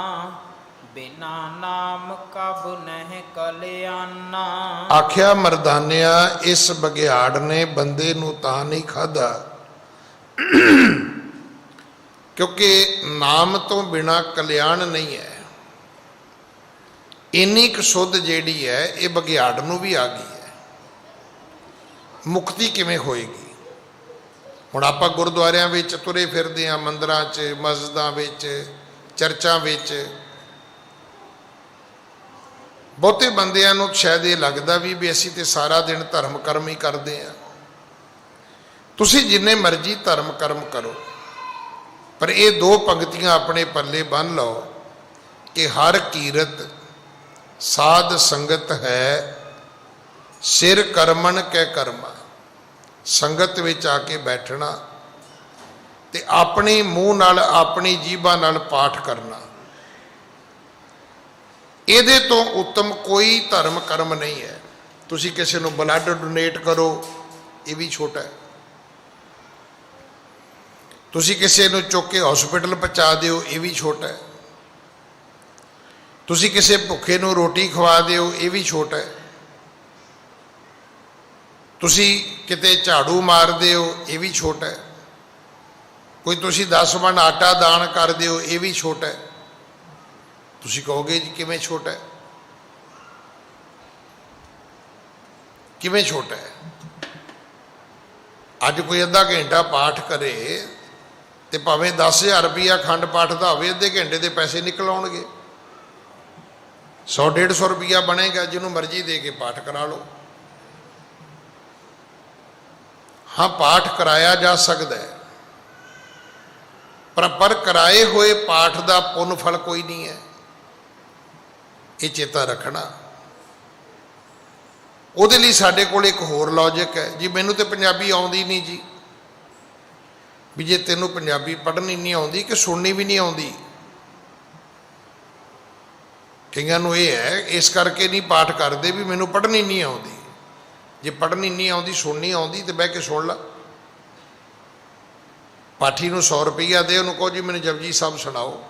बिना नाम कब नह कल्याना। आख्या मरदानिया इस बघियाड़ ने बंदे नूं तां नहीं खाधा क्योंकि नाम तो बिना कल्याण नहीं है। इन्नी क सुध जिहड़ी है ये बघियाड़ नूं भी आ गई है, मुक्ति किवें होएगी। हुण आपां गुरुद्वारियां विच तुरे फिरदे हां, मंदिरां च, मस्जिदां विच, चर्चां विच, बहुते बंदियां नूं शायद ये लगदा भी असीं ते सारा दिन धर्म कर्म ही करदे हां। तुसीं जिन्ने मर्जी धर्म कर्म करो, पर ये 2 पंक्तियां अपने पल्ले बन लो कि हर कीरत साध संगत है, सिर करमन कै कर्मा। संगत विच आके बैठना ते अपने मूँह नाल अपनी जीभा नाल पाठ करना, इहदे तो उत्तम कोई धर्म कर्म नहीं है। तुसीं किसी नूं ब्लड डोनेट करो, ये भी छोटा है। तुसीं किसी नूं चुक के हॉस्पिटल पहुँचा दिओ, ये भी छोटा है। तुसीं किसी भुखे नूं रोटी खवा दिओ, ये भी छोटा है। तुसीं किते झाड़ू मार दिओ, ये भी छोटा है। कोई तुसीं 10 मन आटा दान कर दिओ, ये भी छोटा है। तुसीं कहोगे जी किवें छोटा है, किवें छोटा है। अज कोई अद्धा घंटा पाठ करे तो भावें 10,000 रुपया खंड पाठ का होवे, अद्धे घंटे के पैसे निकल आउणगे। 100-150 रुपया बनेगा, जिन्हों मर्जी दे के पाठ करा लो। हाँ पाठ कराया जा सकता है, पर कराए हुए पाठ का पुण्य फल कोई नहीं है, ये चेता रखना। उहदे लई साडे कोल एक होर लॉजिक है जी, मैनू तो पंजाबी आउंदी नहीं जी, ਵੀ ਜੇ ਤੈਨੂੰ ਪੰਜਾਬੀ ਪੜ੍ਹਨੀ ਨਹੀਂ ਆਉਂਦੀ ਕਿ ਸੁਣਨੀ ਵੀ ਨਹੀਂ ਆਉਂਦੀ। ਕਈਆਂ ਨੂੰ ਇਹ ਹੈ ਇਸ ਕਰਕੇ ਨਹੀਂ ਪਾਠ ਕਰਦੇ ਵੀ ਮੈਨੂੰ ਪੜ੍ਹਨੀ ਨਹੀਂ ਆਉਂਦੀ। ਜੇ ਪੜ੍ਹਨੀ ਨਹੀਂ ਆਉਂਦੀ ਸੁਣਨੀ ਆਉਂਦੀ ਤੇ ਬਹਿ ਕੇ ਸੁਣ ਲਾ। ਪਾਠੀ ਨੂੰ 100 ਰੁਪਈਆ ਦੇ, ਉਹਨੂੰ ਕਹੋ ਜੀ ਮੈਨੂੰ ਜਪਜੀ ਸਾਹਿਬ ਸੁਣਾਓ,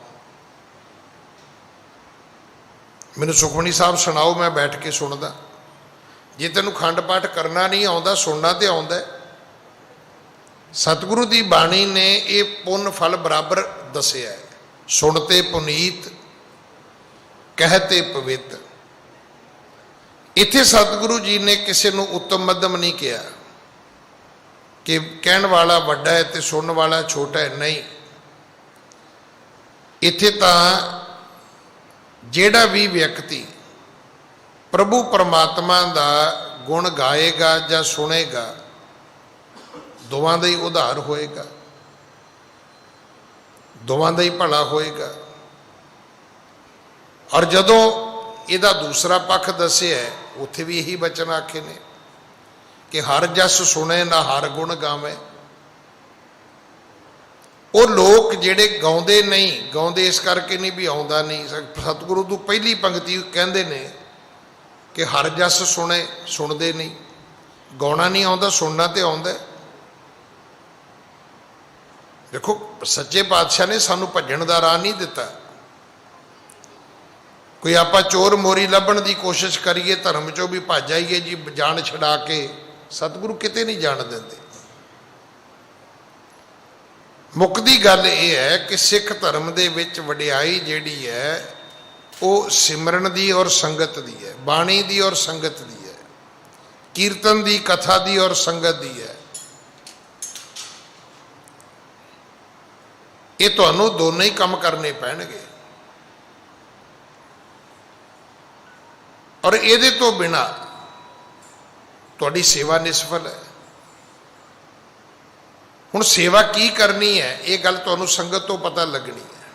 ਮੈਨੂੰ ਸੁਖਮਨੀ ਸਾਹਿਬ ਸੁਣਾਓ, ਮੈਂ ਬੈਠ ਕੇ ਸੁਣਦਾ। ਜੇ ਤੈਨੂੰ ਖੰਡ ਪਾਠ ਕਰਨਾ ਨਹੀਂ ਆਉਂਦਾ, ਸੁਣਨਾ ਤੇ ਆਉਂਦਾ। ਸਤਿਗੁਰੂ ਦੀ ਬਾਣੀ ਨੇ ਇਹ ਪੁੰਨ ਫਲ ਬਰਾਬਰ ਦੱਸਿਆ ਹੈ। ਸੁਣਤੇ ਪੁਨੀਤ ਕਹਤੇ ਪਵਿੱਤ। ਇੱਥੇ ਸਤਿਗੁਰੂ ਜੀ ਨੇ ਕਿਸੇ ਨੂੰ ਉੱਤਮ ਮੱਧਮ ਨਹੀਂ ਕਿਹਾ ਕਿ ਕਹਿਣ ਵਾਲਾ ਵੱਡਾ ਹੈ ਤੇ ਸੁਣਨ ਵਾਲਾ ਛੋਟਾ ਹੈ, ਨਹੀਂ। ਇੱਥੇ ਤਾਂ ਜਿਹੜਾ ਵੀ ਵਿਅਕਤੀ ਪ੍ਰਭੂ ਪਰਮਾਤਮਾ ਦਾ ਗੁਣ ਗਾਏਗਾ ਜਾਂ ਸੁਣੇਗਾ, ਦੋਵਾਂ ਦਾ ਹੀ ਉਧਾਰ ਹੋਏਗਾ, ਦੋਵਾਂ ਦਾ ਹੀ ਭਲਾ ਹੋਏਗਾ। ਔਰ ਜਦੋਂ ਇਹਦਾ ਦੂਸਰਾ ਪੱਖ ਦੱਸਿਆ, ਉੱਥੇ ਵੀ ਇਹੀ ਬਚਨ ਆਖੇ ਨੇ ਕਿ ਹਰ ਜਸ ਸੁਣੇ ਨਾ ਹਰ ਗੁਣ ਗਾਵੇ। ਉਹ ਲੋਕ ਜਿਹੜੇ ਗਾਉਂਦੇ ਨਹੀਂ, ਗਾਉਂਦੇ ਇਸ ਕਰਕੇ ਨਹੀਂ ਵੀ ਆਉਂਦਾ ਨਹੀਂ। ਸਤਿਗੁਰੂ ਤੋਂ ਪਹਿਲੀ ਪੰਕਤੀ ਕਹਿੰਦੇ ਨੇ ਕਿ ਹਰ ਜਸ ਸੁਣੇ, ਸੁਣਦੇ ਨਹੀਂ। ਗਾਉਣਾ ਨਹੀਂ ਆਉਂਦਾ, ਸੁਣਨਾ ਤੇ ਆਉਂਦਾ। ਦੇਖੋ ਸੱਚੇ ਪਾਤਸ਼ਾਹ ਨੇ ਸਾਨੂੰ ਭੱਜਣ ਦਾ ਰਾਹ ਨਹੀਂ ਦਿੱਤਾ। ਕੋਈ ਆਪਾਂ ਚੋਰ ਮੋਰੀ ਲੱਭਣ ਦੀ ਕੋਸ਼ਿਸ਼ ਕਰੀਏ, ਧਰਮ ਚੋਂ ਵੀ ਭੱਜ ਆਈਏ ਜੀ ਜਾਨ ਛਡਾ ਕੇ, ਸਤਿਗੁਰੂ ਕਿਤੇ ਨਹੀਂ ਜਾਣ ਦਿੰਦੇ। ਮੁੱਕਦੀ ਗੱਲ ਇਹ ਹੈ ਕਿ ਸਿੱਖ ਧਰਮ ਦੇ ਵਿੱਚ ਵਡਿਆਈ ਜਿਹੜੀ ਹੈ ਉਹ ਸਿਮਰਨ ਦੀ ਔਰ ਸੰਗਤ ਦੀ ਹੈ, ਬਾਣੀ ਦੀ ਔਰ ਸੰਗਤ ਦੀ ਹੈ, ਕੀਰਤਨ ਦੀ, ਕਥਾ ਦੀ ਔਰ ਸੰਗਤ ਦੀ ਹੈ। ਇਹ ਤੁਹਾਨੂੰ ਦੋਨੇ ਹੀ ਕੰਮ ਕਰਨੇ ਪੈਣਗੇ। ਔਰ ਇਹਦੇ ਤੋਂ ਬਿਨਾਂ ਤੁਹਾਡੀ ਸੇਵਾ ਨਿਸਫਲ ਹੈ। ਹੁਣ ਸੇਵਾ ਕੀ ਕਰਨੀ ਹੈ, ਇਹ ਗੱਲ ਤੁਹਾਨੂੰ ਸੰਗਤ ਤੋਂ ਪਤਾ ਲੱਗਣੀ ਹੈ।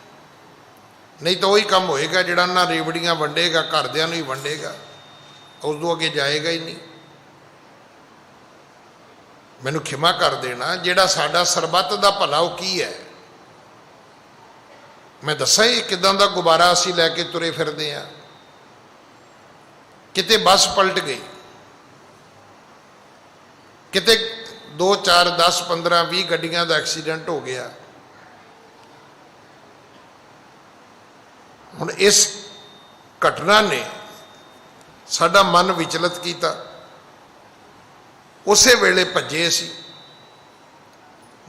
ਨਹੀਂ ਤਾਂ ਉਹੀ ਕੰਮ ਹੋਏਗਾ ਜਿਹੜਾ ਨਾ ਰੇਵੜੀਆਂ ਵੰਡੇਗਾ, ਘਰਦਿਆਂ ਨੂੰ ਹੀ ਵੰਡੇਗਾ, ਉਸ ਤੋਂ ਅੱਗੇ ਜਾਏਗਾ ਹੀ ਨਹੀਂ। ਮੈਨੂੰ ਖਿਮਾ ਕਰ ਦੇਣਾ, ਜਿਹੜਾ ਸਾਡਾ ਸਰਬੱਤ ਦਾ ਭਲਾ ਉਹ ਕੀ ਹੈ? ਮੈਂ ਦੱਸਾਂ ਇਹ ਕਿਦਾਂ ਦਾ ਗੁਬਾਰਾ ਅਸੀਂ ਲੈ ਕੇ ਤੁਰੇ ਫਿਰਦੇ ਹਾਂ। ਕਿਤੇ ਬੱਸ ਪਲਟ ਗਈ, ਕਿਤੇ 2 4 10 15 20 ਗੱਡੀਆਂ ਦਾ ਐਕਸੀਡੈਂਟ ਹੋ ਗਿਆ। ਹੁਣ ਇਸ ਘਟਨਾ ਨੇ ਸਾਡਾ ਮਨ ਵਿਚਲਿਤ ਕੀਤਾ। ਉਸੇ ਵੇਲੇ ਭੱਜੇ ਅਸੀਂ,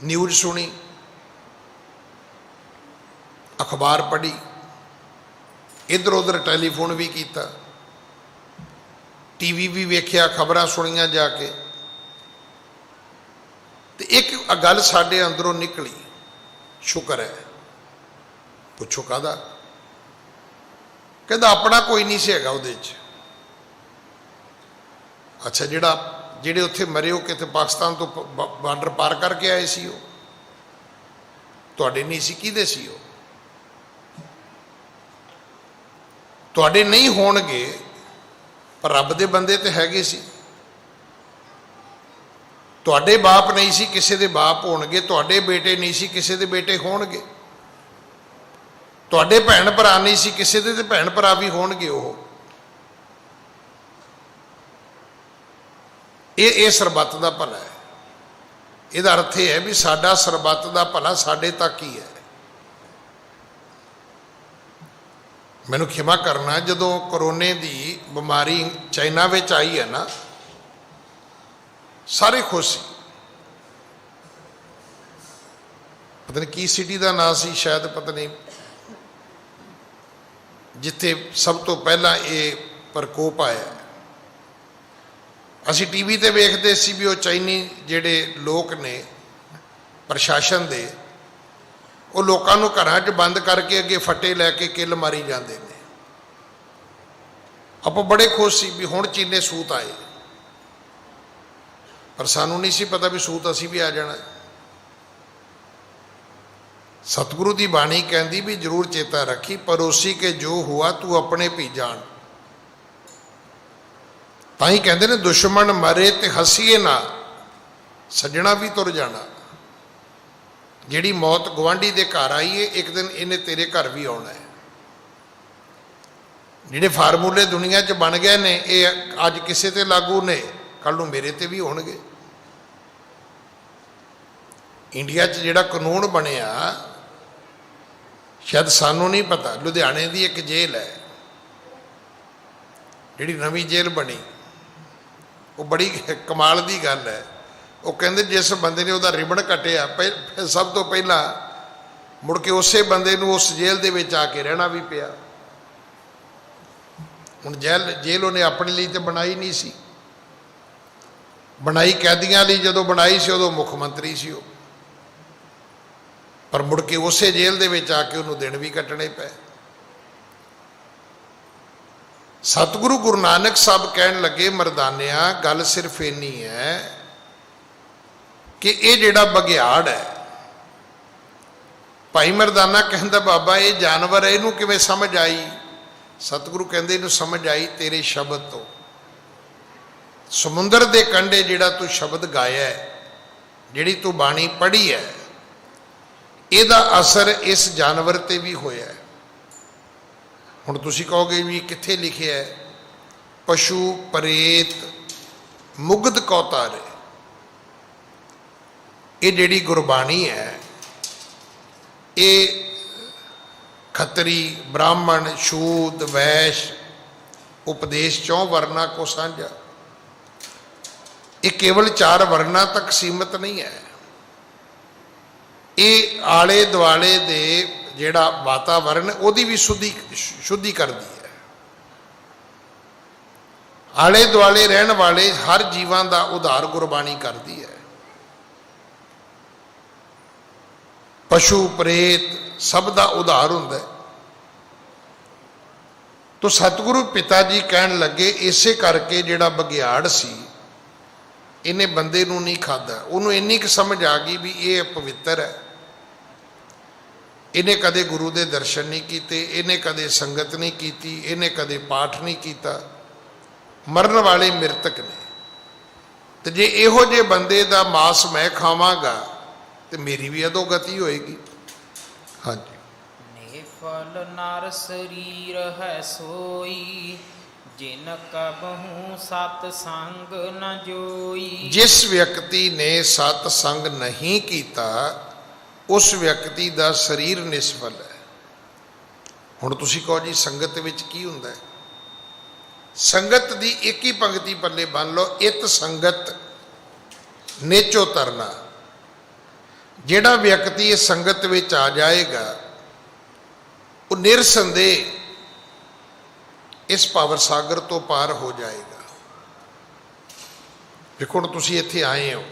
ਨਿਊਜ਼ ਸੁਣੀ, ਅਖਬਾਰ ਪੜ੍ਹੀ, ਇੱਧਰ ਉੱਧਰ ਟੈਲੀਫੋਨ ਵੀ ਕੀਤਾ, ਟੀਵੀ ਵੀ ਵੇਖਿਆ, ਖਬਰਾਂ ਸੁਣੀਆਂ ਜਾ ਕੇ। ਤੇ ਇੱਕ ਗੱਲ ਸਾਡੇ ਅੰਦਰੋਂ ਨਿਕਲੀ, ਸ਼ੁਕਰ ਹੈ। ਪੁੱਛੋ ਕਾਹਦਾ? ਕਹਿੰਦਾ ਆਪਣਾ ਕੋਈ ਨਹੀਂ ਸੀ ਹੈਗਾ ਉਹਦੇ 'ਚ। ਅੱਛਾ, ਜਿਹੜੇ ਉੱਥੇ ਮਰੇ ਉਹ ਕਿਤੇ ਪਾਕਿਸਤਾਨ ਤੋਂ ਬਾਰਡਰ ਪਾਰ ਕਰਕੇ ਆਏ ਸੀ, ਉਹ ਤੁਹਾਡੇ ਨਹੀਂ ਸੀ, ਕਿਹਦੇ ਸੀ ਉਹ? ਤੁਹਾਡੇ ਨਹੀਂ ਹੋਣਗੇ, ਪਰ ਰੱਬ ਦੇ ਬੰਦੇ ਤੇ ਹੈਗੇ ਸੀ। ਤੁਹਾਡੇ ਬਾਪ ਨਹੀਂ ਸੀ, ਕਿਸੇ ਦੇ ਬਾਪ ਹੋਣਗੇ। ਤੁਹਾਡੇ ਬੇਟੇ ਨਹੀਂ ਸੀ, ਕਿਸੇ ਦੇ ਬੇਟੇ ਹੋਣਗੇ। ਤੁਹਾਡੇ ਭੈਣ ਭਰਾ ਨਹੀਂ ਸੀ, ਕਿਸੇ ਦੇ ਤੇ ਭੈਣ ਭਰਾ ਵੀ ਹੋਣਗੇ। ਉਹ ਇਹ ਸਰਬੱਤ ਦਾ ਭਲਾ ਹੈ। ਇਹਦਾ ਅਰਥ ਇਹ ਹੈ ਵੀ ਸਾਡਾ ਸਰਬੱਤ ਦਾ ਭਲਾ ਸਾਡੇ ਤੱਕ ਹੀ ਹੈ। ਮੈਨੂੰ ਖਿਮਾ ਕਰਨਾ, ਜਦੋਂ ਕਰੋਨੇ ਦੀ ਬਿਮਾਰੀ ਚਾਈਨਾ ਵਿੱਚ ਆਈ ਹੈ ਨਾ, ਸਾਰੇ ਖੁਸ਼ ਸੀ। ਪਤਾ ਨਹੀਂ ਕੀ ਸਿਟੀ ਦਾ ਨਾਂ ਸੀ, ਸ਼ਾਇਦ ਪਤਾ ਨਹੀਂ, ਜਿੱਥੇ ਸਭ ਤੋਂ ਪਹਿਲਾਂ ਇਹ ਪ੍ਰਕੋਪ ਆਇਆ। ਅਸੀਂ ਟੀਵੀ ਤੇ ਵੇਖਦੇ ਸੀ ਵੀ ਉਹ ਚਾਈਨੀ ਜਿਹੜੇ ਲੋਕ ਨੇ ਪ੍ਰਸ਼ਾਸਨ ਦੇ, ਉਹ ਲੋਕਾਂ ਨੂੰ ਘਰਾਂ 'ਚ ਬੰਦ ਕਰਕੇ ਅੱਗੇ ਫੱਟੇ ਲੈ ਕੇ ਕਿੱਲ ਮਾਰੀ ਜਾਂਦੇ ਨੇ। ਆਪਾਂ ਬੜੇ ਖੁਸ਼ ਸੀ ਵੀ ਹੁਣ ਚੀਨੇ ਸੂਤ ਆਏ, ਪਰ ਸਾਨੂੰ ਨਹੀਂ ਸੀ ਪਤਾ ਵੀ ਸੂਤ ਅਸੀਂ ਵੀ ਆ ਜਾਣਾ। ਸਤਿਗੁਰੂ ਦੀ ਬਾਣੀ ਕਹਿੰਦੀ ਵੀ ਜ਼ਰੂਰ ਚੇਤਾ ਰੱਖੀ, ਪਰੋਸੀ ਕੇ ਜੋ ਹੁਆ ਤੂੰ ਆਪਣੇ ਭੀ ਜਾਣ। ਤਾਂ ਹੀ ਕਹਿੰਦੇ ਨੇ ਦੁਸ਼ਮਣ ਮਰੇ ਤੇ ਹੱਸੀਏ ਨਾ, ਸੱਜਣਾ ਵੀ ਤੁਰ ਜਾਣਾ। ਜਿਹੜੀ ਮੌਤ ਗੁਆਂਢੀ ਦੇ ਘਰ ਆਈ ਹੈ, ਇੱਕ ਦਿਨ ਇਹਨੇ ਤੇਰੇ ਘਰ ਵੀ ਆਉਣਾ ਹੈ। ਜਿਹੜੇ ਫਾਰਮੂਲੇ ਦੁਨੀਆ 'ਚ ਬਣ ਗਏ ਨੇ, ਇਹ ਅੱਜ ਕਿਸੇ ਤੇ ਲਾਗੂ ਨੇ, ਕੱਲ੍ਹ ਨੂੰ ਮੇਰੇ ਤੇ ਵੀ ਹੋਣਗੇ। ਇੰਡੀਆ 'ਚ ਜਿਹੜਾ ਕਾਨੂੰਨ ਬਣਿਆ, ਸ਼ਾਇਦ ਸਾਨੂੰ ਨਹੀਂ ਪਤਾ, ਲੁਧਿਆਣੇ ਦੀ ਇੱਕ ਜੇਲ੍ਹ ਹੈ, ਜਿਹੜੀ ਨਵੀਂ ਜੇਲ੍ਹ ਬਣੀ, ਉਹ ਬੜੀ ਕਮਾਲ ਦੀ ਗੱਲ ਹੈ। ਉਹ ਕਹਿੰਦੇ ਜਿਸ ਬੰਦੇ ਨੇ ਉਹਦਾ ਰਿਬਨ ਕੱਟਿਆ, ਸਭ ਤੋਂ ਪਹਿਲਾਂ ਮੁੜ ਕੇ ਉਸੇ ਬੰਦੇ ਨੂੰ ਉਸ ਜੇਲ੍ਹ ਦੇ ਵਿੱਚ ਆ ਕੇ ਰਹਿਣਾ ਵੀ ਪਿਆ। ਹੁਣ ਜੇਲ੍ਹ ਉਹਨੇ ਆਪਣੇ ਲਈ ਤੇ ਬਣਾਈ ਨਹੀਂ ਸੀ, ਬਣਾਈ ਕੈਦੀਆਂ ਲਈ। ਜਦੋਂ ਬਣਾਈ ਸੀ ਉਦੋਂ ਮੁੱਖ ਮੰਤਰੀ ਸੀ ਉਹ, ਪਰ ਮੁੜ ਕੇ ਉਸੇ ਜੇਲ੍ਹ ਦੇ ਵਿੱਚ ਆ ਕੇ ਉਹਨੂੰ ਦਿਨ ਵੀ ਕੱਟਣੇ ਪਏ। ਸਤਿਗੁਰੂ ਗੁਰੂ ਨਾਨਕ ਸਾਹਿਬ ਕਹਿਣ ਲੱਗੇ, ਮਰਦਾਨਿਆਂ ਗੱਲ ਸਿਰਫ ਇੰਨੀ ਹੈ ਕਿ ਇਹ ਜਿਹੜਾ ਬਘਿਆੜ ਹੈ, ਭਾਈ ਮਰਦਾਨਾ ਕਹਿੰਦਾ ਬਾਬਾ ਇਹ ਜਾਨਵਰ ਹੈ, ਇਹਨੂੰ ਕਿਵੇਂ ਸਮਝ ਆਈ? ਸਤਿਗੁਰੂ ਕਹਿੰਦੇ ਇਹਨੂੰ ਸਮਝ ਆਈ ਤੇਰੇ ਸ਼ਬਦ ਤੋਂ। ਸਮੁੰਦਰ ਦੇ ਕੰਢੇ ਜਿਹੜਾ ਤੂੰ ਸ਼ਬਦ ਗਾਇਆ ਹੈ, ਜਿਹੜੀ ਤੂੰ ਬਾਣੀ ਪੜ੍ਹੀ ਹੈ, ਇਹਦਾ ਅਸਰ ਇਸ ਜਾਨਵਰ ਤੇ ਵੀ ਹੋਇਆ ਹੈ। ਹੁਣ ਤੁਸੀਂ ਕਹੋਗੇ ਵੀ ਕਿੱਥੇ ਲਿਖਿਆ ਹੈ? ਪਸ਼ੂ ਪ੍ਰੇਤ ਮੁਗਧ ਕਉ ਤਾਰੇ। ਇਹ ਜਿਹੜੀ ਗੁਰਬਾਣੀ ਹੈ, ਇਹ ਖੱਤਰੀ ਬ੍ਰਾਹਮਣ ਸ਼ੂਦ ਵੈਸ਼ ਉਪਦੇਸ਼ 4 ਵਰਨਾ ਕੋ ਸਾਂਝਾ। ਇਹ ਕੇਵਲ 4 ਵਰਨਾ ਤੱਕ ਸੀਮਤ ਨਹੀਂ ਹੈ। ਇਹ ਆਲੇ ਦੁਆਲੇ ਦੇ ਜਿਹੜਾ ਵਾਤਾਵਰਨ, ਉਹਦੀ ਵੀ ਸ਼ੁੱਧੀ ਕਰਦੀ ਹੈ। ਆਲੇ ਦੁਆਲੇ ਰਹਿਣ ਵਾਲੇ ਹਰ ਜੀਵਾਂ ਦਾ ਉਧਾਰ ਗੁਰਬਾਣੀ ਕਰਦੀ ਹੈ। ਪਸ਼ੂ ਪ੍ਰੇਤ ਸਭ ਦਾ ਉਧਾਰ ਹੁੰਦਾ ਹੈ। ਤੋ ਸਤਿਗੁਰੂ ਪਿਤਾ ਜੀ ਕਹਿਣ ਲੱਗੇ, ਇਸੇ ਕਰਕੇ ਜਿਹੜਾ ਬਘਿਆੜ ਸੀ, ਇਹਨੇ ਬੰਦੇ ਨੂੰ ਨਹੀਂ ਖਾਧਾ। ਉਹਨੂੰ ਇੰਨੀ ਕੁ ਸਮਝ ਆ ਗਈ ਵੀ ਇਹ ਪਵਿੱਤਰ ਹੈ। ਇਹਨੇ ਕਦੇ ਗੁਰੂ ਦੇ ਦਰਸ਼ਨ ਨਹੀਂ ਕੀਤੇ, ਇਹਨੇ ਕਦੇ ਸੰਗਤ ਨਹੀਂ ਕੀਤੀ, ਇਹਨੇ ਕਦੇ ਪਾਠ ਨਹੀਂ ਕੀਤਾ। ਮਰਨ ਵਾਲੇ ਮ੍ਰਿਤਕ ਨੇ, ਤੇ ਜੇ ਇਹੋ ਜਿਹੇ ਬੰਦੇ ਦਾ ਮਾਸ ਮੈਂ ਖਾਵਾਂਗਾ ਤੇ ਮੇਰੀ ਵੀ ਅਧੋਗਤੀ ਹੋਏਗੀ। ਹਾਂਜੀ। ਨਿਫਲ ਨਰ ਸਰੀਰ ਹੈ ਸੋਈ, ਜਿਨ ਕਬਹੂ ਸਤ ਸੰਗ ਨ ਜੋਈ। ਜਿਸ ਵਿਅਕਤੀ ਨੇ ਸਤ ਸੰਗ ਨਹੀਂ ਕੀਤਾ, ਉਸ ਵਿਅਕਤੀ ਦਾ ਸਰੀਰ ਨਿਸਫਲ ਹੈ। ਹੁਣ ਤੁਸੀਂ ਕਹੋ ਜੀ ਸੰਗਤ ਵਿੱਚ ਕੀ ਹੁੰਦਾ ਹੈ? ਸੰਗਤ ਦੀ ਇੱਕ ਹੀ ਪੰਕਤੀ ਪੱਲੇ ਬੰਨ ਲਓ, ਇਤ ਸੰਗਤ ਨੇਚੋ ਤਰਨਾ। ਜਿਹੜਾ ਵਿਅਕਤੀ ਇਸ ਸੰਗਤ ਵਿੱਚ ਆ ਜਾਏਗਾ, ਉਹ ਨਿਰਸੰਦੇਹ ਇਸ ਪਾਵਰ ਸਾਗਰ ਤੋਂ ਪਾਰ ਹੋ ਜਾਏਗਾ। ਦੇਖੋ ਹੁਣ ਤੁਸੀਂ ਇੱਥੇ ਆਏ ਹੋ,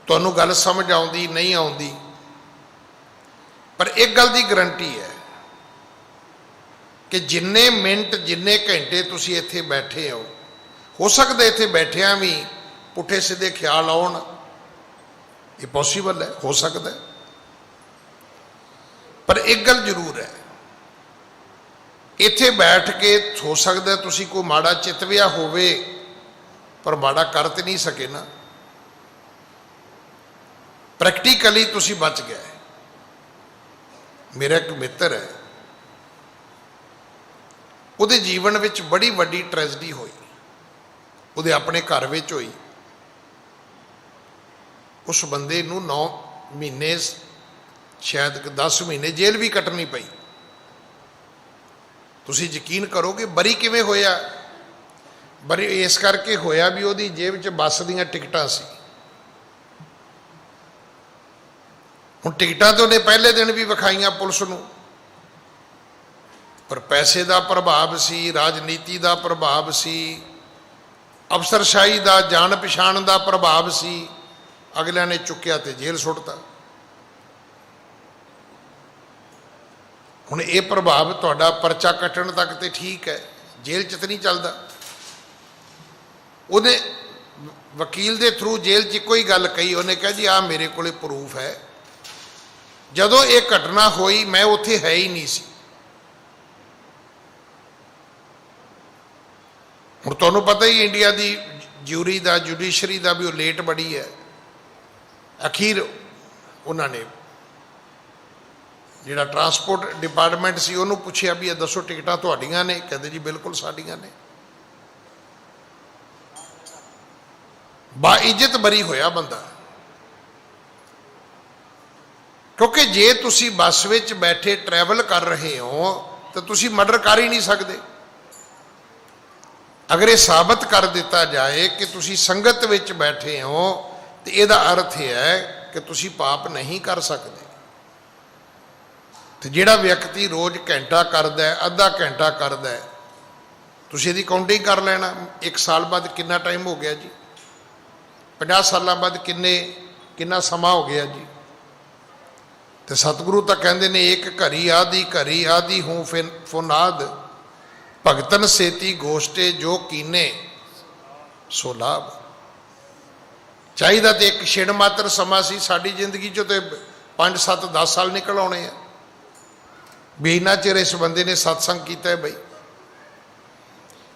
ਤੁਹਾਨੂੰ ਗੱਲ ਸਮਝ ਆਉਂਦੀ ਨਹੀਂ ਆਉਂਦੀ, ਪਰ ਇੱਕ ਗੱਲ ਦੀ ਗਰੰਟੀ ਹੈ ਕਿ ਜਿੰਨੇ ਮਿੰਟ ਜਿੰਨੇ ਘੰਟੇ ਤੁਸੀਂ ਇੱਥੇ ਬੈਠੇ ਹੋ ਸਕਦਾ ਇੱਥੇ ਬੈਠਿਆਂ ਵੀ ਪੁੱਠੇ ਸਿੱਧੇ ਖਿਆਲ ਆਉਣ। ਇਹ ਪੋਸੀਬਲ ਹੈ, ਹੋ ਸਕਦਾ ਹੈ। ਪਰ ਇੱਕ ਗੱਲ ਜ਼ਰੂਰ ਹੈ, ਇੱਥੇ ਬੈਠ ਕੇ ਹੋ ਸਕਦਾ ਤੁਸੀਂ ਕੋਈ ਮਾੜਾ ਚਿਤਵਿਆ ਹੋਵੇ, ਪਰ ਮਾੜਾ ਕਰ ਤੇ ਨਹੀਂ ਸਕੇ ਨਾ। ਪ੍ਰੈਕਟੀਕਲੀ ਤੁਸੀਂ ਬਚ ਗਏ। ਮੇਰਾ ਇੱਕ ਮਿੱਤਰ ਹੈ, ਉਹਦੇ ਜੀਵਨ ਵਿੱਚ ਬੜੀ ਵੱਡੀ ਟ੍ਰੈਜਡੀ ਹੋਈ, ਉਹਦੇ ਆਪਣੇ ਘਰ ਵਿੱਚ ਹੋਈ। ਉਸ ਬੰਦੇ ਨੂੰ 9 ਮਹੀਨੇ, ਸ਼ਾਇਦ 10 ਮਹੀਨੇ ਜੇਲ੍ਹ ਵੀ ਕੱਟਣੀ ਪਈ। ਤੁਸੀਂ ਯਕੀਨ ਕਰੋਗੇ ਬਰੀ ਕਿਵੇਂ ਹੋਇਆ? ਬਰੀ ਇਸ ਕਰਕੇ ਹੋਇਆ ਵੀ ਉਹਦੀ ਜੇਬ 'ਚ ਬੱਸ ਦੀਆਂ ਟਿਕਟਾਂ ਸੀ। ਹੁਣ ਟਿਕਟਾਂ ਤਾਂ ਉਹਨੇ ਪਹਿਲੇ ਦਿਨ ਵੀ ਵਿਖਾਈਆਂ ਪੁਲਿਸ ਨੂੰ, ਪਰ ਪੈਸੇ ਦਾ ਪ੍ਰਭਾਵ ਸੀ, ਰਾਜਨੀਤੀ ਦਾ ਪ੍ਰਭਾਵ ਸੀ, ਅਫਸਰਸ਼ਾਹੀ ਦਾ ਜਾਣ ਪਛਾਣ ਦਾ ਪ੍ਰਭਾਵ ਸੀ। ਅਗਲਿਆਂ ਨੇ ਚੁੱਕਿਆ ਤੇ ਜੇਲ੍ਹ ਸੁੱਟਤਾ। ਹੁਣ ਇਹ ਪ੍ਰਭਾਵ ਤੁਹਾਡਾ ਪਰਚਾ ਕੱਟਣ ਤੱਕ ਤੇ ਠੀਕ ਹੈ, ਜੇਲ੍ਹ 'ਚ ਤਾਂ ਨਹੀਂ ਚੱਲਦਾ। ਉਹਨੇ ਵਕੀਲ ਦੇ ਥਰੂ ਜੇਲ੍ਹ 'ਚ ਕੋਈ ਗੱਲ ਕਹੀ, ਉਹਨੇ ਕਿਹਾ ਜੀ ਆਹ ਮੇਰੇ ਕੋਲੇ ਪ੍ਰੂਫ ਹੈ। ਜਦੋਂ ਇਹ ਘਟਨਾ ਹੋਈ ਮੈਂ ਉੱਥੇ ਹੈ ਹੀ ਨਹੀਂ ਸੀ। ਹੁਣ ਤੁਹਾਨੂੰ ਪਤਾ ਹੀ ਇੰਡੀਆ ਦੀ ਜਿਊਰੀ ਦਾ, ਜੁਡੀਸ਼ਰੀ ਦਾ ਵੀ ਉਹ ਲੇਟ ਬੜੀ ਹੈ। ਅਖੀਰ ਉਹਨਾਂ ਨੇ ਜਿਹੜਾ ਟਰਾਂਸਪੋਰਟ ਡਿਪਾਰਟਮੈਂਟ ਸੀ ਉਹਨੂੰ ਪੁੱਛਿਆ ਵੀ ਇਹ ਦੱਸੋ ਟਿਕਟਾਂ ਤੁਹਾਡੀਆਂ ਨੇ? ਕਹਿੰਦੇ ਜੀ ਬਿਲਕੁਲ ਸਾਡੀਆਂ ਨੇ। ਬਾਇੱਜ਼ਤ ਬਰੀ ਹੋਇਆ ਬੰਦਾ, ਕਿਉਂਕਿ ਜੇ ਤੁਸੀਂ ਬੱਸ ਵਿੱਚ ਬੈਠੇ ਟਰੈਵਲ ਕਰ ਰਹੇ ਹੋ ਤਾਂ ਤੁਸੀਂ ਮਰਡਰ ਕਰ ਹੀ ਨਹੀਂ ਸਕਦੇ। ਅਗਰ ਇਹ ਸਾਬਤ ਕਰ ਦਿੱਤਾ ਜਾਏ ਕਿ ਤੁਸੀਂ ਸੰਗਤ ਵਿੱਚ ਬੈਠੇ ਹੋ ਤੇ ਇਹਦਾ ਅਰਥ ਇਹ ਹੈ ਕਿ ਤੁਸੀਂ ਪਾਪ ਨਹੀਂ ਕਰ ਸਕਦੇ। ਤੇ ਜਿਹੜਾ ਵਿਅਕਤੀ ਰੋਜ਼ ਘੰਟਾ ਕਰਦਾ ਹੈ, ਅੱਧਾ ਘੰਟਾ ਕਰਦਾ ਹੈ, ਤੁਸੀਂ ਇਹਦੀ ਕਾਊਂਟਿੰਗ ਕਰ ਲੈਣਾ। 1 ਸਾਲ ਬਾਅਦ ਕਿੰਨਾ ਟਾਈਮ ਹੋ ਗਿਆ ਜੀ? 50 ਸਾਲਾਂ ਬਾਅਦ ਕਿੰਨਾ ਸਮਾਂ ਹੋ ਗਿਆ ਜੀ? ਤੇ ਸਤਿਗੁਰੂ ਤਾਂ ਕਹਿੰਦੇ ਨੇ ਇੱਕ ਘਰੀ ਆਦੀ ਹੂੰ ਫੁਨਾਦ ਭਗਤਨ ਸੇਤੀ ਗੋਸ਼ਟੇ ਜੋ ਕੀਨੇ ਸੋ ਲਾਭ। ਚਾਹੀਦਾ ਤੇ ਇੱਕ ਛਿਣ ਮਾਤਰ ਸਮਾਂ ਸੀ, ਸਾਡੀ ਜ਼ਿੰਦਗੀ 'ਚੋਂ ਤੇ 5 7 10 ਸਾਲ ਨਿਕਲ ਆਉਣੇ ਆ ਵੀ ਇੰਨਾ ਚਿਰ ਇਸ ਬੰਦੇ ਨੇ ਸਤਸੰਗ ਕੀਤਾ ਹੈ ਬਈ।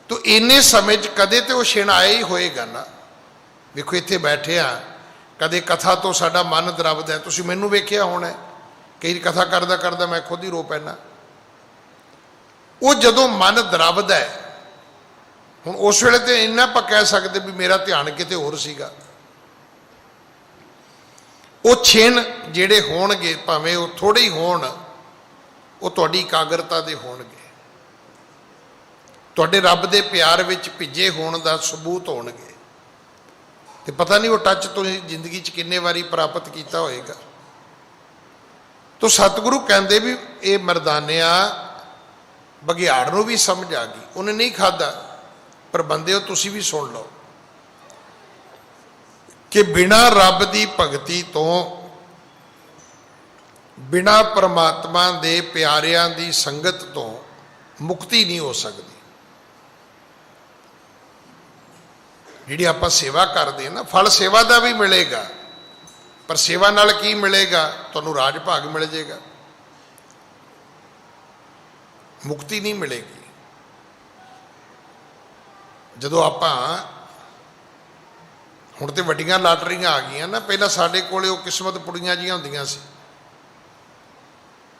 ਤੋ ਇੰਨੇ ਸਮੇਂ 'ਚ ਕਦੇ ਤੇ ਉਹ ਛਿਣ ਆਇਆ ਹੀ ਹੋਏਗਾ ਨਾ। ਵੇਖੋ ਇੱਥੇ ਬੈਠੇ ਆ, ਕਦੇ ਕਥਾ ਤੋਂ ਸਾਡਾ ਮਨ ਦਰਬਦਾ। ਤੁਸੀਂ ਮੈਨੂੰ ਵੇਖਿਆ ਹੋਣਾ, ਕਈ ਕਥਾ ਕਰਦਾ ਕਰਦਾ ਮੈਂ ਖੁਦ ਹੀ ਰੋ ਪੈਣਾ। ਉਹ ਜਦੋਂ ਮਨ ਦਰਬਦਾ ਹੈ, ਹੁਣ ਉਸ ਵੇਲੇ ਤੇ ਇੰਨਾ ਆਪਾਂ ਕਹਿ ਸਕਦੇ ਵੀ ਮੇਰਾ ਧਿਆਨ ਕਿਤੇ ਹੋਰ ਸੀਗਾ। ਉਹ ਛਿਣ ਜਿਹੜੇ ਹੋਣਗੇ, ਭਾਵੇਂ ਉਹ ਥੋੜੇ ਹੀ ਹੋਣ, ਉਹ ਤੁਹਾਡੀ ਇਕਾਗਰਤਾ ਦੇ ਹੋਣਗੇ, ਤੁਹਾਡੇ ਰੱਬ ਦੇ ਪਿਆਰ ਵਿੱਚ ਭਿੱਜੇ ਹੋਣ ਦਾ ਸਬੂਤ ਹੋਣਗੇ। ਤੇ ਪਤਾ ਨਹੀਂ ਉਹ ਟੱਚ ਤੁਸੀਂ ਜ਼ਿੰਦਗੀ 'ਚ ਕਿੰਨੇ ਵਾਰੀ ਪ੍ਰਾਪਤ ਕੀਤਾ ਹੋਏਗਾ। ਤੋ ਸਤਿਗੁਰੂ ਕਹਿੰਦੇ ਵੀ ਇਹ ਮਰਦਾਨਿਆਂ ਬਘਿਆੜ ਨੂੰ ਵੀ ਸਮਝ ਆ ਗਈ, ਉਹਨੇ ਨਹੀਂ ਖਾਧਾ। ਪਰ ਬੰਦਿਓ ਤੁਸੀਂ ਵੀ ਸੁਣ ਲਓ ਕਿ ਬਿਨਾਂ ਰੱਬ ਦੀ ਭਗਤੀ ਤੋਂ, ਬਿਨਾਂ ਪਰਮਾਤਮਾ ਦੇ ਪਿਆਰਿਆਂ ਦੀ ਸੰਗਤ ਤੋਂ ਮੁਕਤੀ ਨਹੀਂ ਹੋ ਸਕਦੀ। ਜਿਹੜੀ ਆਪਾਂ ਸੇਵਾ ਕਰਦੇ ਹਾਂ ਨਾ, ਫਲ ਸੇਵਾ ਦਾ ਵੀ ਮਿਲੇਗਾ, ਪਰ ਸੇਵਾ ਨਾਲ ਕੀ ਮਿਲੇਗਾ? ਤੁਹਾਨੂੰ ਰਾਜ ਭਾਗ ਮਿਲ ਜਾਏਗਾ, ਮੁਕਤੀ ਨਹੀਂ ਮਿਲੇਗੀ। ਜਦੋਂ ਆਪਾਂ ਹੁਣ ਤੇ ਵੱਡੀਆਂ ਲਾਟਰੀਆਂ ਆ ਗਈਆਂ ਨਾ, ਪਹਿਲਾਂ ਸਾਡੇ ਕੋਲੇ ਉਹ ਕਿਸਮਤ ਪੁੜੀਆਂ ਜੀਆਂ ਹੁੰਦੀਆਂ ਸੀ,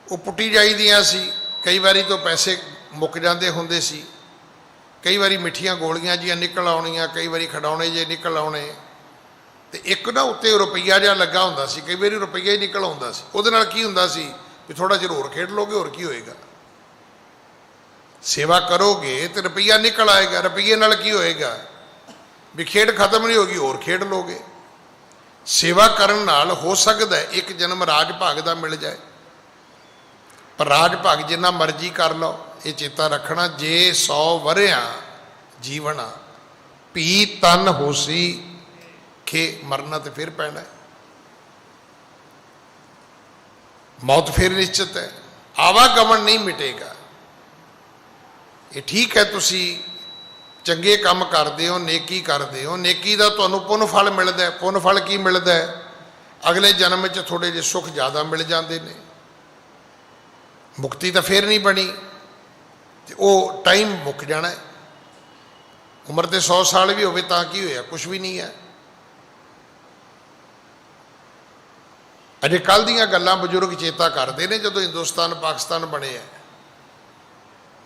ਉਹ ਪੁੱਟੀ ਜਾਈਦੀਆਂ ਸੀ। ਕਈ ਵਾਰੀ ਤੋਂ ਪੈਸੇ ਮੁੱਕ ਜਾਂਦੇ ਹੁੰਦੇ ਸੀ, ਕਈ ਵਾਰੀ ਮਿੱਠੀਆਂ ਗੋਲੀਆਂ ਜੀਆਂ ਨਿਕਲ ਆਉਣੀਆਂ, ਕਈ ਵਾਰੀ ਖਿਡੌਣੇ ਜੇ ਨਿਕਲ ਆਉਣੇ। ਤੇ ਇੱਕ ਨਾ ਉੱਤੇ ਰੁਪਈਆ ਜਿਹਾ ਲੱਗਾ ਹੁੰਦਾ ਸੀ, ਕਈ ਵਾਰੀ ਰੁਪਈਆ ਹੀ ਨਿਕਲ ਆਉਂਦਾ ਸੀ। ਉਹਦੇ ਨਾਲ ਕੀ ਹੁੰਦਾ ਸੀ ਵੀ ਥੋੜਾ ਜਿਹਾ ਹੋਰ ਖੇਡ ਲੋਗੇ, ਹੋਰ ਕੀ ਹੋਏਗਾ? ਸੇਵਾ ਕਰੋਗੇ ਤੇ ਰੁਪਈਆ ਨਿਕਲ ਆਏਗਾ। ਰੁਪਈਏ ਨਾਲ ਕੀ ਹੋਏਗਾ ਵੀ ਖੇਡ ਖਤਮ ਨਹੀਂ ਹੋਗੀ, ਹੋਰ ਖੇਡ ਲੋਗੇ। ਸੇਵਾ ਕਰਨ ਨਾਲ ਹੋ ਸਕਦਾ ਇੱਕ ਜਨਮ ਰਾਜ ਭਾਗ ਦਾ ਮਿਲ ਜਾਏ, ਪਰ ਰਾਜ ਭਾਗ ਜਿੰਨਾ ਮਰਜ਼ੀ ਕਰ ਲਓ, ਇਹ ਚੇਤਾ ਰੱਖਣਾ, ਜੇ 100 ਵਰਿਆਂ ਜੀਵਣਾ ਭੀ ਤਨ ਹੋਸੀ ਖੇ, ਮਰਨਾ ਤੇ ਫਿਰ ਪੈਣਾ, ਮੌਤ ਫਿਰ ਨਿਸ਼ਚਿਤ ਹੈ। ਆਵਾਗਮਨ ਨਹੀਂ ਮਿਟੇਗਾ। ਇਹ ਠੀਕ ਹੈ ਤੁਸੀਂ ਚੰਗੇ ਕੰਮ ਕਰਦੇ ਹੋ, ਨੇਕੀ ਕਰਦੇ ਹੋ, ਨੇਕੀ ਦਾ ਤੁਹਾਨੂੰ ਪੁੰਨ ਫਲ ਮਿਲਦਾ। ਪੁੰਨ ਫਲ ਕੀ ਮਿਲਦਾ? ਅਗਲੇ ਜਨਮ ਵਿੱਚ ਥੋੜੇ ਜਿਹੇ ਸੁੱਖ ਜ਼ਿਆਦਾ ਮਿਲ ਜਾਂਦੇ ਨੇ। ਮੁਕਤੀ ਤਾਂ ਫਿਰ ਨਹੀਂ ਬਣੀ, ਤੇ ਉਹ ਟਾਈਮ ਮੁੱਕ ਜਾਣਾ। ਉਮਰ ਤੇ 100 ਸਾਲ ਵੀ ਹੋਵੇ ਤਾਂ ਕੀ ਹੋਇਆ? ਕੁਛ ਵੀ ਨਹੀਂ ਹੈ। ਅਜੇ ਕੱਲ੍ਹ ਦੀਆਂ ਗੱਲਾਂ ਬਜ਼ੁਰਗ ਚੇਤਾ ਕਰਦੇ ਨੇ ਜਦੋਂ ਹਿੰਦੁਸਤਾਨ ਪਾਕਿਸਤਾਨ ਬਣੇ ਆ,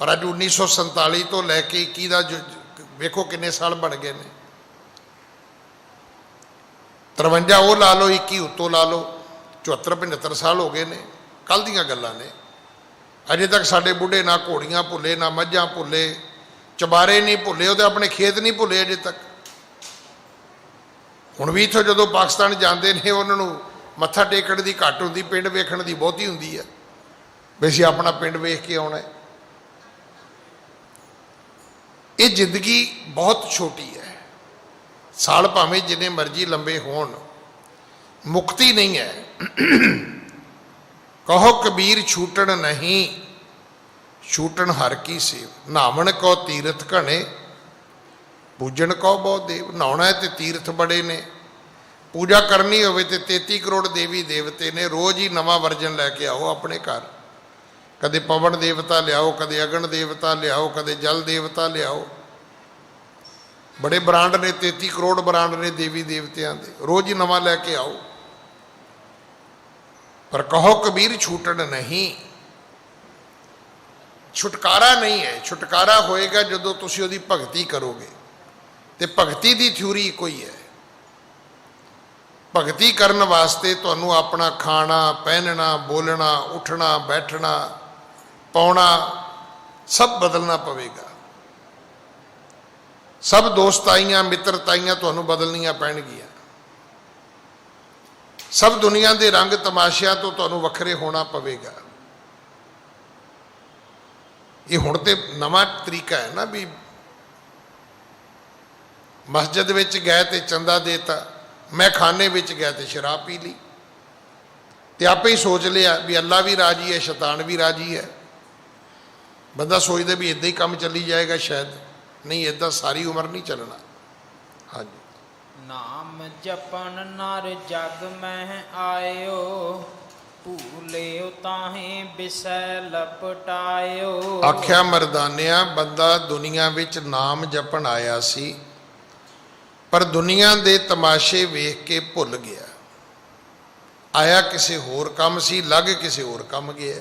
ਪਰ ਅੱਜ 1947 ਤੋਂ ਲੈ ਕੇ 21 ਦਾ ਵੇਖੋ ਕਿੰਨੇ ਸਾਲ ਬਣ ਗਏ ਨੇ। 53 ਉਹ ਲਾ ਲਓ, 21 ਉੱਤੋਂ ਲਾ ਲਓ, 74 75 ਸਾਲ ਹੋ ਗਏ ਨੇ। ਕੱਲ੍ਹ ਦੀਆਂ ਗੱਲਾਂ ਨੇ। ਅਜੇ ਤੱਕ ਸਾਡੇ ਬੁੱਢੇ ਨਾ ਘੋੜੀਆਂ ਭੁੱਲੇ, ਨਾ ਮੱਝਾਂ ਭੁੱਲੇ, ਚਬਾਰੇ ਨਹੀਂ ਭੁੱਲੇ, ਉਹਦੇ ਆਪਣੇ ਖੇਤ ਨਹੀਂ ਭੁੱਲੇ ਅਜੇ ਤੱਕ। ਹੁਣ ਵੀ ਇੱਥੋਂ ਜਦੋਂ ਪਾਕਿਸਤਾਨ ਜਾਂਦੇ ਨੇ, ਉਹਨਾਂ ਨੂੰ ਮੱਥਾ ਟੇਕਣ ਦੀ ਘੱਟ ਹੁੰਦੀ, ਪਿੰਡ ਵੇਖਣ ਦੀ ਬਹੁਤੀ ਹੁੰਦੀ ਹੈ ਵੀ ਅਸੀਂ ਆਪਣਾ ਪਿੰਡ ਵੇਖ ਕੇ ਆਉਣਾ। ਇਹ ਜ਼ਿੰਦਗੀ ਬਹੁਤ ਛੋਟੀ ਹੈ। ਸਾਲ ਭਾਵੇਂ ਜਿੰਨੇ ਮਰਜ਼ੀ ਲੰਬੇ ਹੋਣ, ਮੁਕਤੀ ਨਹੀਂ ਹੈ। ਕਹੋ ਕਬੀਰ ਛੂਟਣ ਨਹੀਂ, ਛੂਟਣ ਹਰ ਕੀ ਸੇਵ। ਨਹਾਵਣ ਕੋ ਤੀਰਥ ਘਣੇ, ਪੂਜਣ ਕੋ ਬਹੁ ਦੇਵ। ਨਹਾਉਣਾ ਤੇ ਤੀਰਥ ਬੜੇ ਨੇ, ਪੂਜਾ ਕਰਨੀ ਹੋਵੇ ਤੇ 33 ਕਰੋੜ ਦੇਵੀ ਦੇਵਤੇ ਨੇ। ਰੋਜ਼ ਹੀ ਨਵਾਂ ਵਰਜਨ ਲੈ ਕੇ ਆਓ ਆਪਣੇ ਘਰ। ਕਦੇ ਪਵਨ ਦੇਵਤਾ ਲਿਆਓ, ਕਦੇ ਅਗਨ ਦੇਵਤਾ ਲਿਆਓ, ਕਦੇ ਜਲ ਦੇਵਤਾ ਲਿਆਓ। ਬੜੇ ਬ੍ਰਾਂਡ ਨੇ, 33 ਕਰੋੜ ਬ੍ਰਾਂਡ ਨੇ ਦੇਵੀ ਦੇਵਤਿਆਂ ਦੇ। ਰੋਜ਼ ਹੀ ਨਵਾਂ ਲੈ ਕੇ ਆਓ। पर कहो कबीर छूटन नहीं, छुटकारा नहीं है। छुटकारा होएगा जदों तुसीं उहदी भगती करोगे। ते भगती दी थ्योरी इक्को ही है। भगती करन वास्ते तुहानूं अपना खाना पहनना बोलना उठना बैठना पाउणा सब बदलना पवेगा। सब दोस्ताइयां मित्रताइयां तुहानूं बदलनियां पैणगियां। सब दुनिया के रंग तमाशिया तो तुहानूं वखरे होना पवेगा। ये हुण ते नवा तरीका है ना भी मस्जिद विच गए तो चंदा देता, मैं खाने विच गया तो शराब पी ली, तो आपे ही सोच लिया भी अल्लाह भी राजी है शैतान भी राजी है। बंदा सोचता भी इदा ही काम चली जाएगा, शायद नहीं, इदा सारी उम्र नहीं चलना। हाँ जी। नाम जपन नर जग में आयो, भूलियो ताहे बिसै लपटायो। आख्या मरदानिया बंदा दुनिया विच नाम जपन आया सी, पर दुनिया दे तमाशे वेख के भुल गया। आया किसी होर काम सी, लग किसी होर काम गया।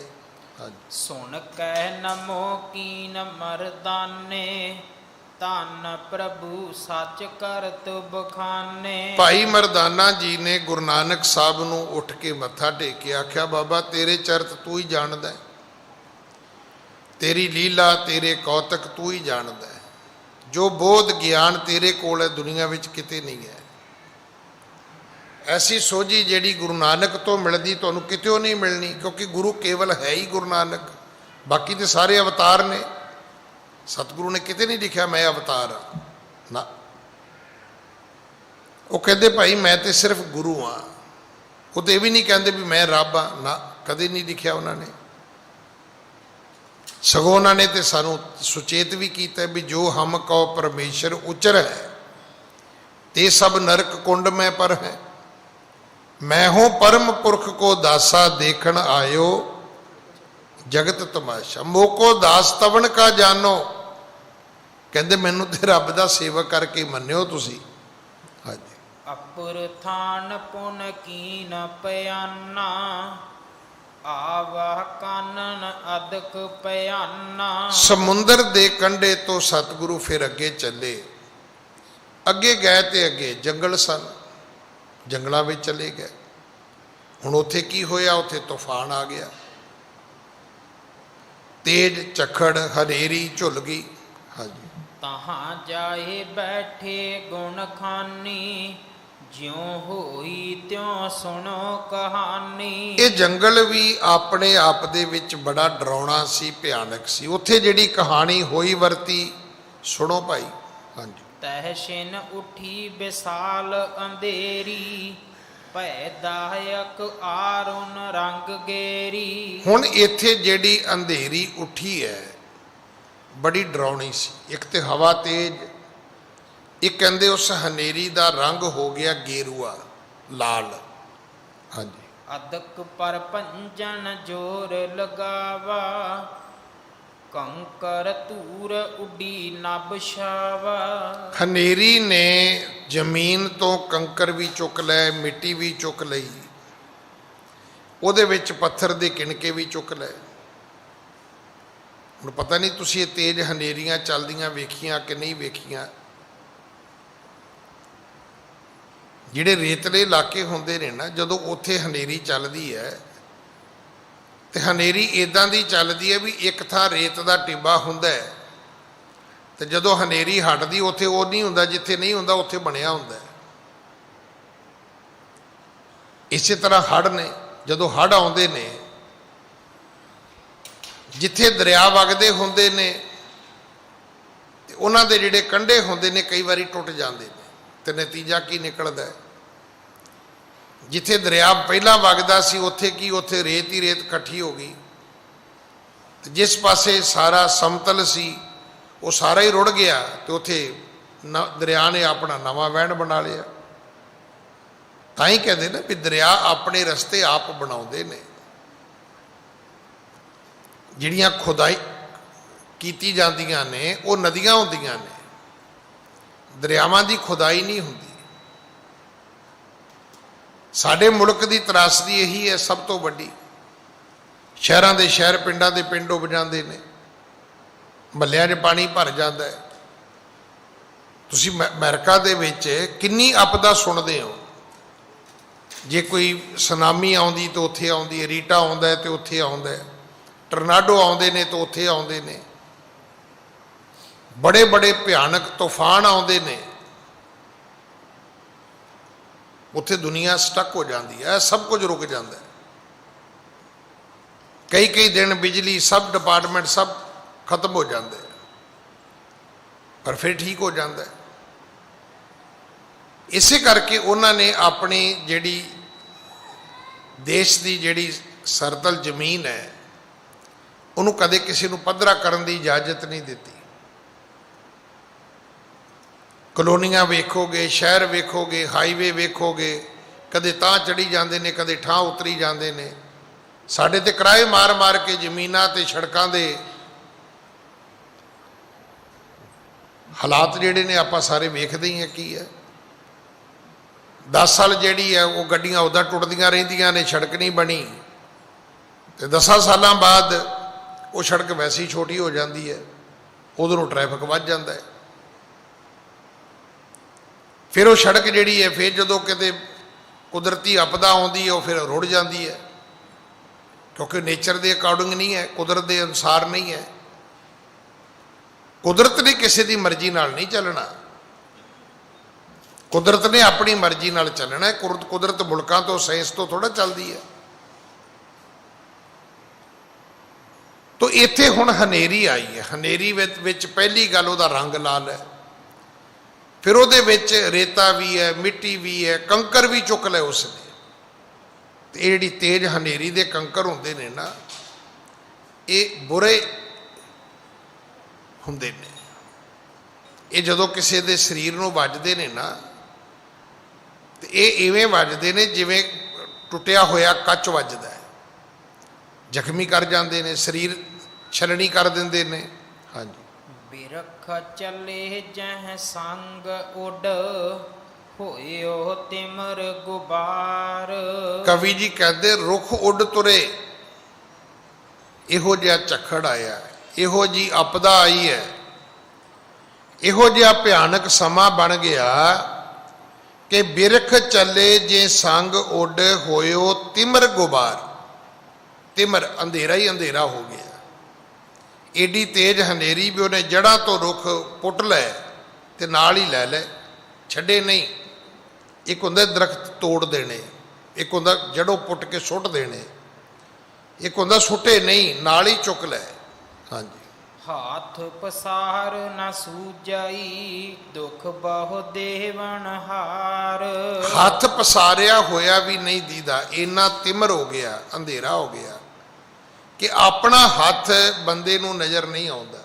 हाँ जी। सुन कह नमो कीन मरदाने, धन प्रभु सच करत बखाने। भाई मरदाना जी ने गुरु नानक साहब नूं उठ के मत्था टेक के आख्या, बाबा तेरे चरित तू ही जानदा है, तेरी लीला तेरे कौतक तू ही जानदा है। जो बोध ज्ञान तेरे कोल है दुनिया विच किते नहीं है। ऐसी सोझी जिहड़ी गुरु नानक तो मिलदी तुहानूं कितेओ नहीं मिलनी, क्योंकि गुरु केवल है ही गुरु नानक, बाकी तो सारे अवतार ने। सतगुरु ने किते नहीं लिखा मैं अवतार हाँ ना। वो कहते भाई मैं तो सिर्फ गुरु हाँ, वो तो यह भी नहीं कहते भी मैं रब हाँ ना, कदे नहीं लिखा उन्होंने। सगों उन्होंने तो सानू सुचेत भी किया भी जो हम कहो परमेश्वर उचर है, ते सब नरक कुंड में पर है। मैं हूँ परम पुरख को दासा देखण आयो, जगत तमाशा मोको दास तवन का जानो। कहते मैनू तो रब का सेवक करके मन्यो तुसी। हाँ जी। अपुर थान पुन कीन पयाना, आवाह कानन अदक पयाना। समुंदर दे कंढे तो सतगुरु फिर अगे चले। अगे गए तो अगे जंगल सन, जंगलों में चले गए। हुण उत्थे की होया, उत्थे तूफान आ गया, तेज झक्खड़ हनेरी झुल गई। हाँ जी। तहां जाए बैठे गुण खानी, ज्यों होई त्यों सुनो कहानी। ये जंगल भी अपने आप दे विच बड़ा डरावना सी, भयानक सी। उत्थे जिहड़ी कहानी होई वरती सुनो भाई। हाँ जी। तहसिन उठी विसाल अंधेरी, भै दायक आरुन रंग गेरी। हुण इत्थे जिहड़ी अंधेरी उठी है बड़ी डरावनी सी। एक तो हवा तेज, एक कहते उस हनेरी का रंग हो गया गेरुआ लाल। हाँ जी। अदक पर पंजन जोर लगावा, कंकर तूर उडी नभ छावा। हनेरी ने जमीन तो कंकर भी चुक लै, मिट्टी भी चुक लई, उहदे विच पत्थर दे किणके भी चुक लै। हुण पता नहीं तुसीं तेज हनेरियां चलदियां वेखियां कि नहीं वेखियां। जिहड़े रेतले इलाके हुंदे ने ना, जदों उत्थे हनेरी चलदी है तो हनेरी इदां दी चलदी है भी एक थां रेत का टिब्बा हुंदा है, तो जदों हनेरी हटदी उत्थे वो नहीं हुंदा, जिथे नहीं हुंदा उत्थे बनिया हुंदा है। इसे तरह हड़ ने, जदों हड़ आउंदे ने, जिथे दरिया वगदे हुंदे ने ते उन्हां दे जिहड़े कंढे हुंदे ने कई वारी टुट जांदे ने, तो नतीजा की निकलदा है। जिथे दरिया पहला वगदा सी उत्थे की, उत्थे रेत ही रेत इकट्ठी हो गई, तो जिस पासे सारा समतल सी वो सारा ही रुड़ गया, तो उत्थे दरिया ने अपना नवा वहण बना लिया। तां ही कहते ना भी दरिया अपने रस्ते आप बनाउंदे ने। जिहड़ियां खुदाई कीती जांदियां ने वो नदियां हुंदियां ने, दरियावां दी खुदाई नहीं हुंदी। ਸਾਡੇ ਮੁਲਕ ਦੀ ਤਰਾਸਦੀ ਇਹੀ ਹੈ ਸਭ ਤੋਂ ਵੱਡੀ। ਸ਼ਹਿਰਾਂ ਦੇ ਸ਼ਹਿਰ, ਪਿੰਡਾਂ ਦੇ ਪਿੰਡ ਡੁੱਬ ਜਾਂਦੇ ਨੇ, ਮਹੱਲਿਆਂ 'ਚ ਪਾਣੀ ਭਰ ਜਾਂਦਾ ਹੈ। ਤੁਸੀਂ ਅਮਰੀਕਾ ਦੇ ਵਿੱਚ ਕਿੰਨੀ ਆਪਦਾ ਸੁਣਦੇ ਹੋ। ਜੇ ਕੋਈ ਸੁਨਾਮੀ ਆਉਂਦੀ ਤਾਂ ਉੱਥੇ ਆਉਂਦੀ ਹੈ, ਰੀਟਾ ਆਉਂਦਾ ਹੈ ਤੇ ਉੱਥੇ ਆਉਂਦਾ ਹੈ, ਟਰਨਾਡੋ ਆਉਂਦੇ ਨੇ ਤਾਂ ਉੱਥੇ ਆਉਂਦੇ ਨੇ, ਬੜੇ ਬੜੇ ਭਿਆਨਕ ਤੂਫਾਨ ਆਉਂਦੇ ਨੇ, ਉੱਥੇ ਦੁਨੀਆ ਸਟਕ ਹੋ ਜਾਂਦੀ ਹੈ, ਸਭ ਕੁਝ ਰੁਕ ਜਾਂਦਾ ਹੈ। ਕਈ ਕਈ ਦਿਨ ਬਿਜਲੀ, ਸਭ ਡਿਪਾਰਟਮੈਂਟ ਸਭ ਖਤਮ ਹੋ ਜਾਂਦੇ, ਪਰ ਫਿਰ ਠੀਕ ਹੋ ਜਾਂਦਾ ਹੈ। ਇਸੇ ਕਰਕੇ ਉਹਨਾਂ ਨੇ ਆਪਣੀ ਜਿਹੜੀ ਦੇਸ਼ ਦੀ ਜਿਹੜੀ ਸਰਤਲ ਜ਼ਮੀਨ ਹੈ ਉਹਨੂੰ ਕਦੇ ਕਿਸੇ ਨੂੰ ਪੱਧਰਾ ਕਰਨ ਦੀ ਇਜਾਜ਼ਤ ਨਹੀਂ ਦਿੱਤੀ। ਕਲੋਨੀਆਂ ਵੇਖੋਗੇ, ਸ਼ਹਿਰ ਵੇਖੋਗੇ, ਹਾਈਵੇ ਵੇਖੋਗੇ, ਕਦੇ ਤਾਂ ਚੜੀ ਜਾਂਦੇ ਨੇ, ਕਦੇ ਠਾਂ ਉਤਰੀ ਜਾਂਦੇ ਨੇ। ਸਾਡੇ ਤੇ ਕਿਰਾਏ ਮਾਰ ਮਾਰ ਕੇ ਜ਼ਮੀਨਾਂ ਤੇ ਸੜਕਾਂ ਦੇ ਹਾਲਾਤ ਜਿਹੜੇ ਨੇ ਆਪਾਂ ਸਾਰੇ ਵੇਖਦੇ ਹੀ ਹਾਂ ਕੀ ਹੈ। 10 ਸਾਲ ਜਿਹੜੀ ਹੈ ਉਹ ਗੱਡੀਆਂ ਉੱਦਾਂ ਟੁੱਟਦੀਆਂ ਰਹਿੰਦੀਆਂ ਨੇ, ਸੜਕ ਨਹੀਂ ਬਣੀ, ਤੇ 10 ਸਾਲਾਂ ਬਾਅਦ ਉਹ ਸੜਕ ਵੈਸੀ ਛੋਟੀ ਹੋ ਜਾਂਦੀ ਹੈ, ਉਧਰੋਂ ਟ੍ਰੈਫਿਕ ਵੱਧ ਜਾਂਦਾ ਹੈ। ਫਿਰ ਉਹ ਸੜਕ ਜਿਹੜੀ ਹੈ ਫਿਰ ਜਦੋਂ ਕਿਤੇ ਕੁਦਰਤੀ ਆਪਦਾ ਆਉਂਦੀ ਹੈ ਉਹ ਫਿਰ ਰੁੜ ਜਾਂਦੀ ਹੈ, ਕਿਉਂਕਿ ਨੇਚਰ ਦੇ ਅਕੋਰਡਿੰਗ ਨਹੀਂ ਹੈ, ਕੁਦਰਤ ਦੇ ਅਨੁਸਾਰ ਨਹੀਂ ਹੈ। ਕੁਦਰਤ ਨੇ ਕਿਸੇ ਦੀ ਮਰਜ਼ੀ ਨਾਲ ਨਹੀਂ ਚੱਲਣਾ, ਕੁਦਰਤ ਨੇ ਆਪਣੀ ਮਰਜ਼ੀ ਨਾਲ ਚੱਲਣਾ ਹੈ। ਕੁਦਰਤ ਮੁਲਕਾਂ ਤੋਂ, ਸਾਇੰਸ ਤੋਂ ਥੋੜਾ ਚੱਲਦੀ ਹੈ। ਤੋ ਇੱਥੇ ਹੁਣ ਹਨੇਰੀ ਆਈ ਹੈ। ਹਨੇਰੀ ਵਿੱਚ ਪਹਿਲੀ ਗੱਲ ਉਹਦਾ ਰੰਗ ਲਾਲ ਹੈ, ਫਿਰ ਉਹਦੇ ਵਿੱਚ ਰੇਤਾ ਵੀ ਹੈ, ਮਿੱਟੀ ਵੀ ਹੈ, ਕੰਕਰ ਵੀ ਚੁੱਕ ਲਏ ਉਸਨੇ। ਤੇ ਇਹ ਜਿਹੜੀ ਤੇਜ਼ ਹਨੇਰੀ ਦੇ ਕੰਕਰ ਹੁੰਦੇ ਨੇ ਨਾ, ਇਹ ਬੁਰੇ ਹੁੰਦੇ ਨੇ। ਇਹ ਜਦੋਂ ਕਿਸੇ ਦੇ ਸਰੀਰ ਨੂੰ ਵੱਜਦੇ ਨੇ ਨਾ, ਤੇ ਇਹ ਇਵੇਂ ਵੱਜਦੇ ਨੇ ਜਿਵੇਂ ਟੁੱਟਿਆ ਹੋਇਆ ਕੱਚ ਵੱਜਦਾ ਹੈ, ਜ਼ਖਮੀ ਕਰ ਜਾਂਦੇ ਨੇ, ਸਰੀਰ ਛਲਣੀ ਕਰ ਦਿੰਦੇ ਨੇ। ਹਾਂਜੀ। ਬਿਰਖ ਚੱਲੇ ਜਹ ਸੰਗ ਉੱਡ, ਹੋਇਓ ਤਿਮਰ ਗੁਬਾਰ। ਕਵੀ ਜੀ ਕਹਿੰਦੇ ਰੁੱਖ ਉੱਡ ਤੁਰੇ, ਇਹੋ ਜਿਹਾ ਝੱਖੜ ਆਇਆ, ਇਹੋ ਜੀ ਆਪਦਾ ਆਈ ਹੈ, ਇਹੋ ਜਿਹਾ ਭਿਆਨਕ ਸਮਾਂ ਬਣ ਗਿਆ ਕਿ ਬਿਰਖ ਚੱਲੇ ਜੇ ਸੰਗ ਉੱਡ, ਹੋਇਓ ਤਿਮਰ ਗੁਬਾਰ। ਤਿਮਰ ਅੰਧੇਰਾ ਹੀ ਅੰਧੇਰਾ ਹੋ ਗਿਆ। ਏਡੀ ਤੇਜ਼ ਹਨੇਰੀ ਵੀ ਉਹਨੇ ਜੜ੍ਹਾਂ ਤੋਂ ਰੁੱਖ ਪੁੱਟ ਲਏ ਤੇ ਨਾਲ ਹੀ ਲੈ ਲੈ, ਛੱਡੇ ਨਹੀਂ। ਇੱਕ ਹੁੰਦਾ ਦਰਖਤ ਤੋੜ ਦੇਣੇ, ਇੱਕ ਹੁੰਦਾ ਜੜੋਂ ਪੁੱਟ ਕੇ ਸੁੱਟ ਦੇਣੇ, ਇੱਕ ਹੁੰਦਾ ਸੁੱਟੇ ਨਹੀਂ, ਨਾਲ ਹੀ ਚੁੱਕ ਲੈ। ਹਾਂਜੀ। ਹਾਥ ਪਸਾਰ ਨਾ ਸੂਝਾਈ, ਦੁਖ ਬਹੁ ਦੇਵਨ ਹਾਰ। ਹੱਥ ਪਸਾਰਿਆ ਹੋਇਆ ਵੀ ਨਹੀਂ ਦੀਦਾ, ਇੰਨਾ ਤਿਮਰ ਹੋ ਗਿਆ, ਅੰਧੇਰਾ ਹੋ ਗਿਆ ਕਿ ਆਪਣਾ ਹੱਥ ਬੰਦੇ ਨੂੰ ਨਜ਼ਰ ਨਹੀਂ ਆਉਂਦਾ।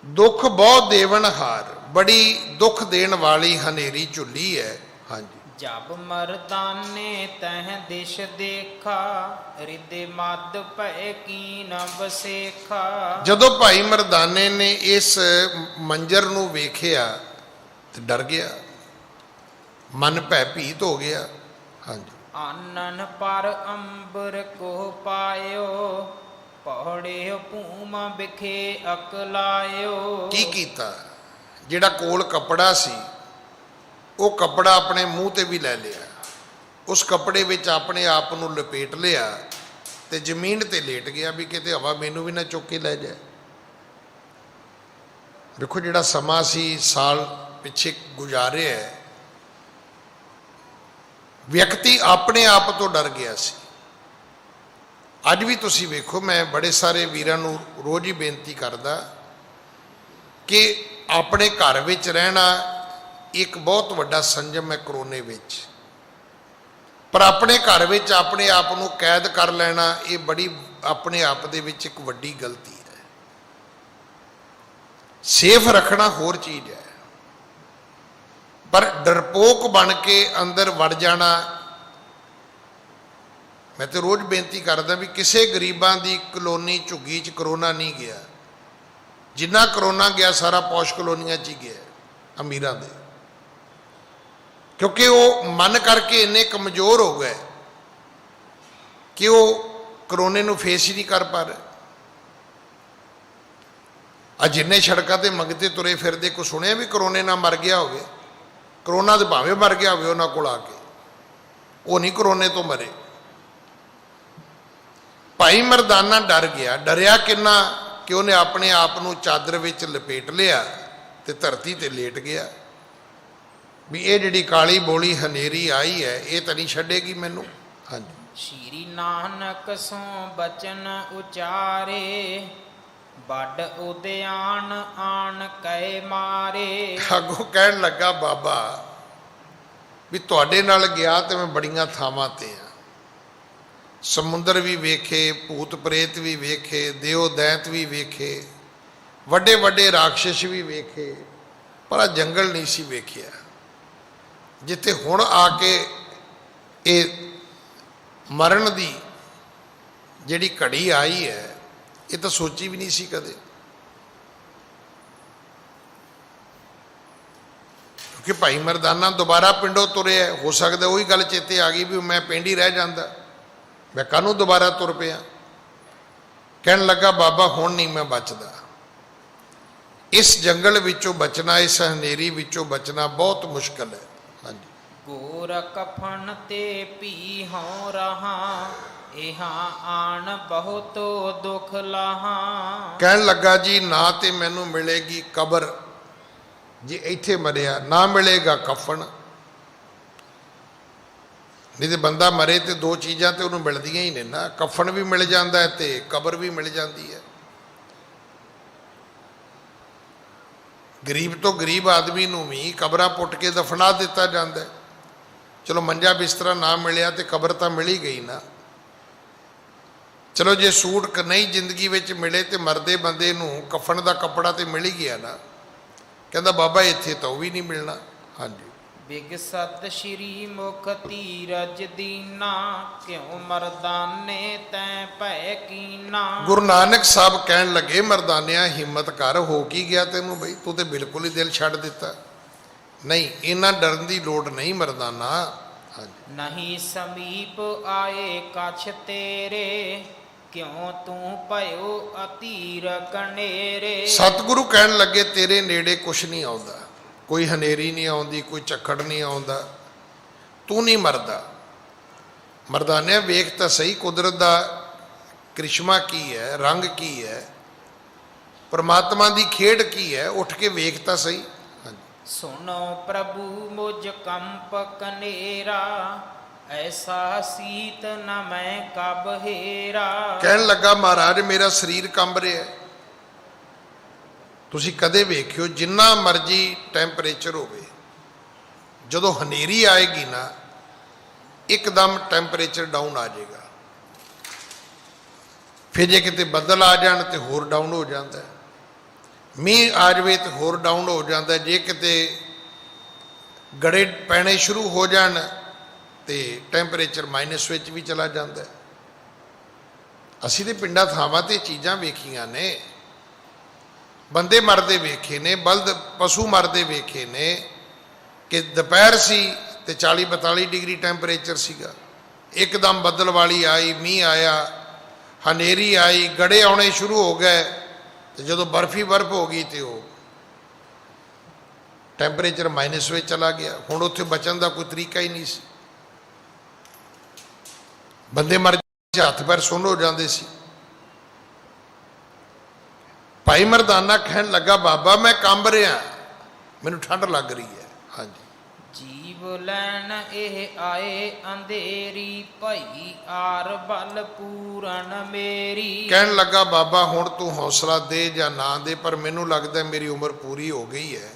ਦੁੱਖ ਬਹੁਤ ਦੇਵਨ ਹਾਰ, ਬੜੀ ਦੁੱਖ ਦੇਣ ਵਾਲੀ ਹਨੇਰੀ ਝੁੱਲੀ ਹੈ। ਹਾਂਜੀ। ਜਬ ਮਰਦਾਨੇ ਤਹ ਦਿਸ਼ ਦੇਖਾ, ਰਿਦੇ ਮਦ ਭੈ ਕੀਨ ਬਸੇਖਾ। ਜਦੋਂ ਭਾਈ ਮਰਦਾਨੇ ਨੇ ਇਸ ਮੰਜ਼ਰ ਨੂੰ ਵੇਖਿਆ ਤੇ ਡਰ ਗਿਆ, ਮਨ ਭੈ ਭੀਤ ਹੋ ਗਿਆ। ਹਾਂਜੀ। ਆਨਨ ਪਰ ਅੰਬਰ ਕੋ ਪਾਇਓ, ਪੌੜੇ ਭੂਮ ਬਿਖੇ ਅਕਲਾਇਓ। ਕੀ ਕੀਤਾ? ਜਿਹੜਾ ਕੋਲ ਕੱਪੜਾ ਸੀ ਉਹ ਕੱਪੜਾ ਆਪਣੇ ਮੂੰਹ ਤੇ ਵੀ ਲੈ ਲਿਆ, ਉਸ ਕੱਪੜੇ ਵਿੱਚ ਆਪਣੇ ਆਪ ਨੂੰ ਲਪੇਟ ਲਿਆ ਤੇ ਜ਼ਮੀਨ ਤੇ ਲੇਟ ਗਿਆ ਵੀ ਕਿਤੇ ਹਵਾ ਮੈਨੂੰ ਵੀ ਨਾ ਚੁੱਕ ਕੇ ਲੈ ਜਾਏ। ਦੇਖੋ ਜਿਹੜਾ ਸਮਾਂ ਸੀ ਸਾਲ ਪਿੱਛੇ ਗੁਜ਼ਾਰਿਆ, ਵਿਅਕਤੀ ਆਪਣੇ ਆਪ ਤੋਂ ਡਰ ਗਿਆ ਸੀ। ਅੱਜ ਵੀ ਤੁਸੀਂ ਵੇਖੋ, ਮੈਂ ਬੜੇ ਸਾਰੇ ਵੀਰਾਂ ਨੂੰ ਰੋਜ਼ ਹੀ ਬੇਨਤੀ ਕਰਦਾ ਕਿ ਆਪਣੇ ਘਰ ਵਿੱਚ ਰਹਿਣਾ ਇੱਕ ਬਹੁਤ ਵੱਡਾ ਸੰਜਮ ਹੈ ਕਰੋਨੇ ਵਿੱਚ, ਪਰ ਆਪਣੇ ਘਰ ਵਿੱਚ ਆਪਣੇ ਆਪ ਨੂੰ ਕੈਦ ਕਰ ਲੈਣਾ ਇਹ ਬੜੀ ਆਪਣੇ ਆਪ ਦੇ ਵਿੱਚ ਇੱਕ ਵੱਡੀ ਗਲਤੀ ਹੈ। ਸੇਫ ਰੱਖਣਾ ਹੋਰ ਚੀਜ਼ ਹੈ, ਪਰ ਡਰਪੋਕ ਬਣ ਕੇ ਅੰਦਰ ਵੜ ਜਾਣਾ। ਮੈਂ ਤੇ ਰੋਜ਼ ਬੇਨਤੀ ਕਰਦਾ ਵੀ ਕਿਸੇ ਗਰੀਬਾਂ ਦੀ ਕਲੋਨੀ ਝੁੱਗੀ 'ਚ ਕਰੋਨਾ ਨਹੀਂ ਗਿਆ, ਜਿੰਨਾ ਕਰੋਨਾ ਗਿਆ ਸਾਰਾ ਪੌਸ਼ ਕਲੋਨੀਆਂ 'ਚ ਹੀ ਗਿਆ, ਅਮੀਰਾਂ ਦੇ। क्योंकि वो मन करके इन्ने कमज़ोर हो गए कि वो करोने नूं फेस ही नहीं कर पा रहे। आ जिन्ने सड़कों ते मंगते तुरे फिरदे, को सुनिया भी करोने ना मर गया होवे? करोना तो भावें मर गया होवे उन्हां कोल आके, वो नहीं करोने तो मरे। भाई मरदाना डर गया। डरिया किन्ना कि उन्हें अपने आप को चादर विच लपेट लिया ते धरती ते लेट गया भी ये जिहड़ी काली बोली हनेरी आई है ये तो नहीं छड्डेगी मैनू। हाँ जी। श्री नानक सो बचन उचारे, बड़ उद्यान आन कै मारे। अगों कहन लगा बाबा भी तुहाडे नाल गया तो मैं बड़ियां थावां ते आ, समुंदर भी वेखे, भूत प्रेत भी वेखे, देव दैत भी वेखे, वड्डे वड्डे राक्षस भी वेखे, पर आ जंगल नहीं सी वेखिया जिथे हुण आके ये मरण दी जिहड़ी घड़ी आई है ये तो सोची भी नहीं सी कदे। क्योंकि भाई मरदाना दोबारा पिंडों तुरे है, हो सकता वही गल चेते आ गई भी मैं पिंड ही रह जाता, मैं कानूं दोबारा तुर पिया। कहन लगा बाबा हुण नहीं मैं बचदा, इस जंगल विचों बचना, इस हनेरी विचों बचना बहुत मुश्किल है। हाँ जी। गोर कफन ते पी हों रहा, इहाँ आन बहुत दुख लहा। कहन लगा जी ना तो मैनू मिलेगी कबर जी इत्थे मरिया, ना मिलेगा कफन। नहीं तो बंदा मरे तो दो चीज़ां तो उन्होंने मिलदियां ही नहीं ना, कफन भी मिल जाता है तो कबर भी मिल जाती है। गरीब तो गरीब आदमी नूं भी कबरां पुट के दफना दिता जाता है। चलो मंजा बिस्तरा ना मिलिया तो कबर तो मिल ही गई ना। चलो जे सूट नहीं जिंदगी विच मिले तो मरदे बंदे नूं कफन का कपड़ा तो मिल ही गया ना। कहता बाबा इत्थे तो भी नहीं मिलना। हाँ जी। बिगसत श्री मुख तीरज दीना, क्यों मरदाने तैं भय कीना। गुरु नानक साहब कहन लगे मरदानिया हिम्मत कर, हो की गया तेनू बई, तू तो बिल्कुल ही दिल छड्ड दिता। नहीं इन्ना डरन की लोड़ नहीं मरदाना। हाँ जी। नहीं समीप आए कछ तेरे, क्यों तू भयो अतीर कनेरे। सतगुरु कहन लगे तेरे नेड़े कुछ नहीं आउंदा, कोई हनेरी नहीं आउंदी, कोई झक्कड़ नहीं आउंदा, तू नहीं मरदा। मरदाने वेख तो सही कुदरत का करिश्मा की है, रंग की है, परमात्मा की खेड की है, उठ के वेख तो सही। सुनो प्रभु मुझ कंप कनेरा, ऐसा सीत न मैं कब हेरा। कहन लगा महाराज मेरा शरीर कंब रहा है, तुसी कदे वेखियो जिन्ना मर्जी टैंपरेचर होवे, जदों हनेरी आएगी ना एकदम टैंपरेचर डाउन आ जाएगा, फिर जे किते बदल आ जान तो होर डाउन हो जाता है, मीह आ जाए तो होर डाउन हो जाता है, जे किते गड़े पैने शुरू हो जान तो टैंपरेचर माइनस विच भी चला जाता है। असीं ते पिंडां थावां ते चीज़ां वेखियां ने, बंदे मरदे वेखे ने, बल्द पशु मरदे वेखे ने कि दोपहर सी तो 40-42 डिग्री टैंपरेचर सीगा, एकदम बदल वाली आई, मीह आया, हनेरी आई, गड़े आने शुरू हो गए, तो जो बर्फ ही बर्फ हो गई तो टैंपरेचर माइनस में चला गया। हुण उत्थे बचन का कोई तरीका ही नहीं सी, बंदे मर हथ पैर सुन्न हो जाते सी। भाई मरदाना कहन लगा बाबा मैं कंब रहा, मैनू ठंड लग रही है। हाँ जी। जीव लैन एह आए अंधेरी, भई आर बल पूरन मेरी। कहन लगा बाबा हुण तू हौसला दे या ना दे, पर मैनू लगता है मेरी उम्र पूरी हो गई है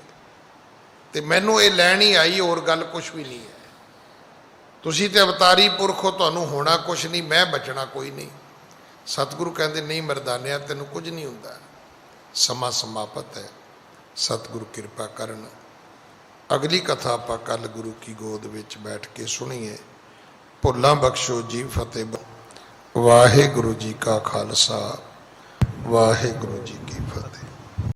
तो मैनू ये लैन ही आई, और गल कुछ भी नहीं है। तुसी ते अवतारी पुरख हो, तुहानू होना कुछ नहीं, मैं बचना कोई नहीं। सतगुरु कहते नहीं मरदानिया तैनू कुछ नहीं हुंदा, समा समापत है, सतगुरु कृपा करन। अगली कथा आप कल गुरु की गोद विच बैठ के सुनीए। भुल्लां बख्शो जी फतेह। वाहे गुरु जी का खालसा, वाहे गुरु जी की फतेह।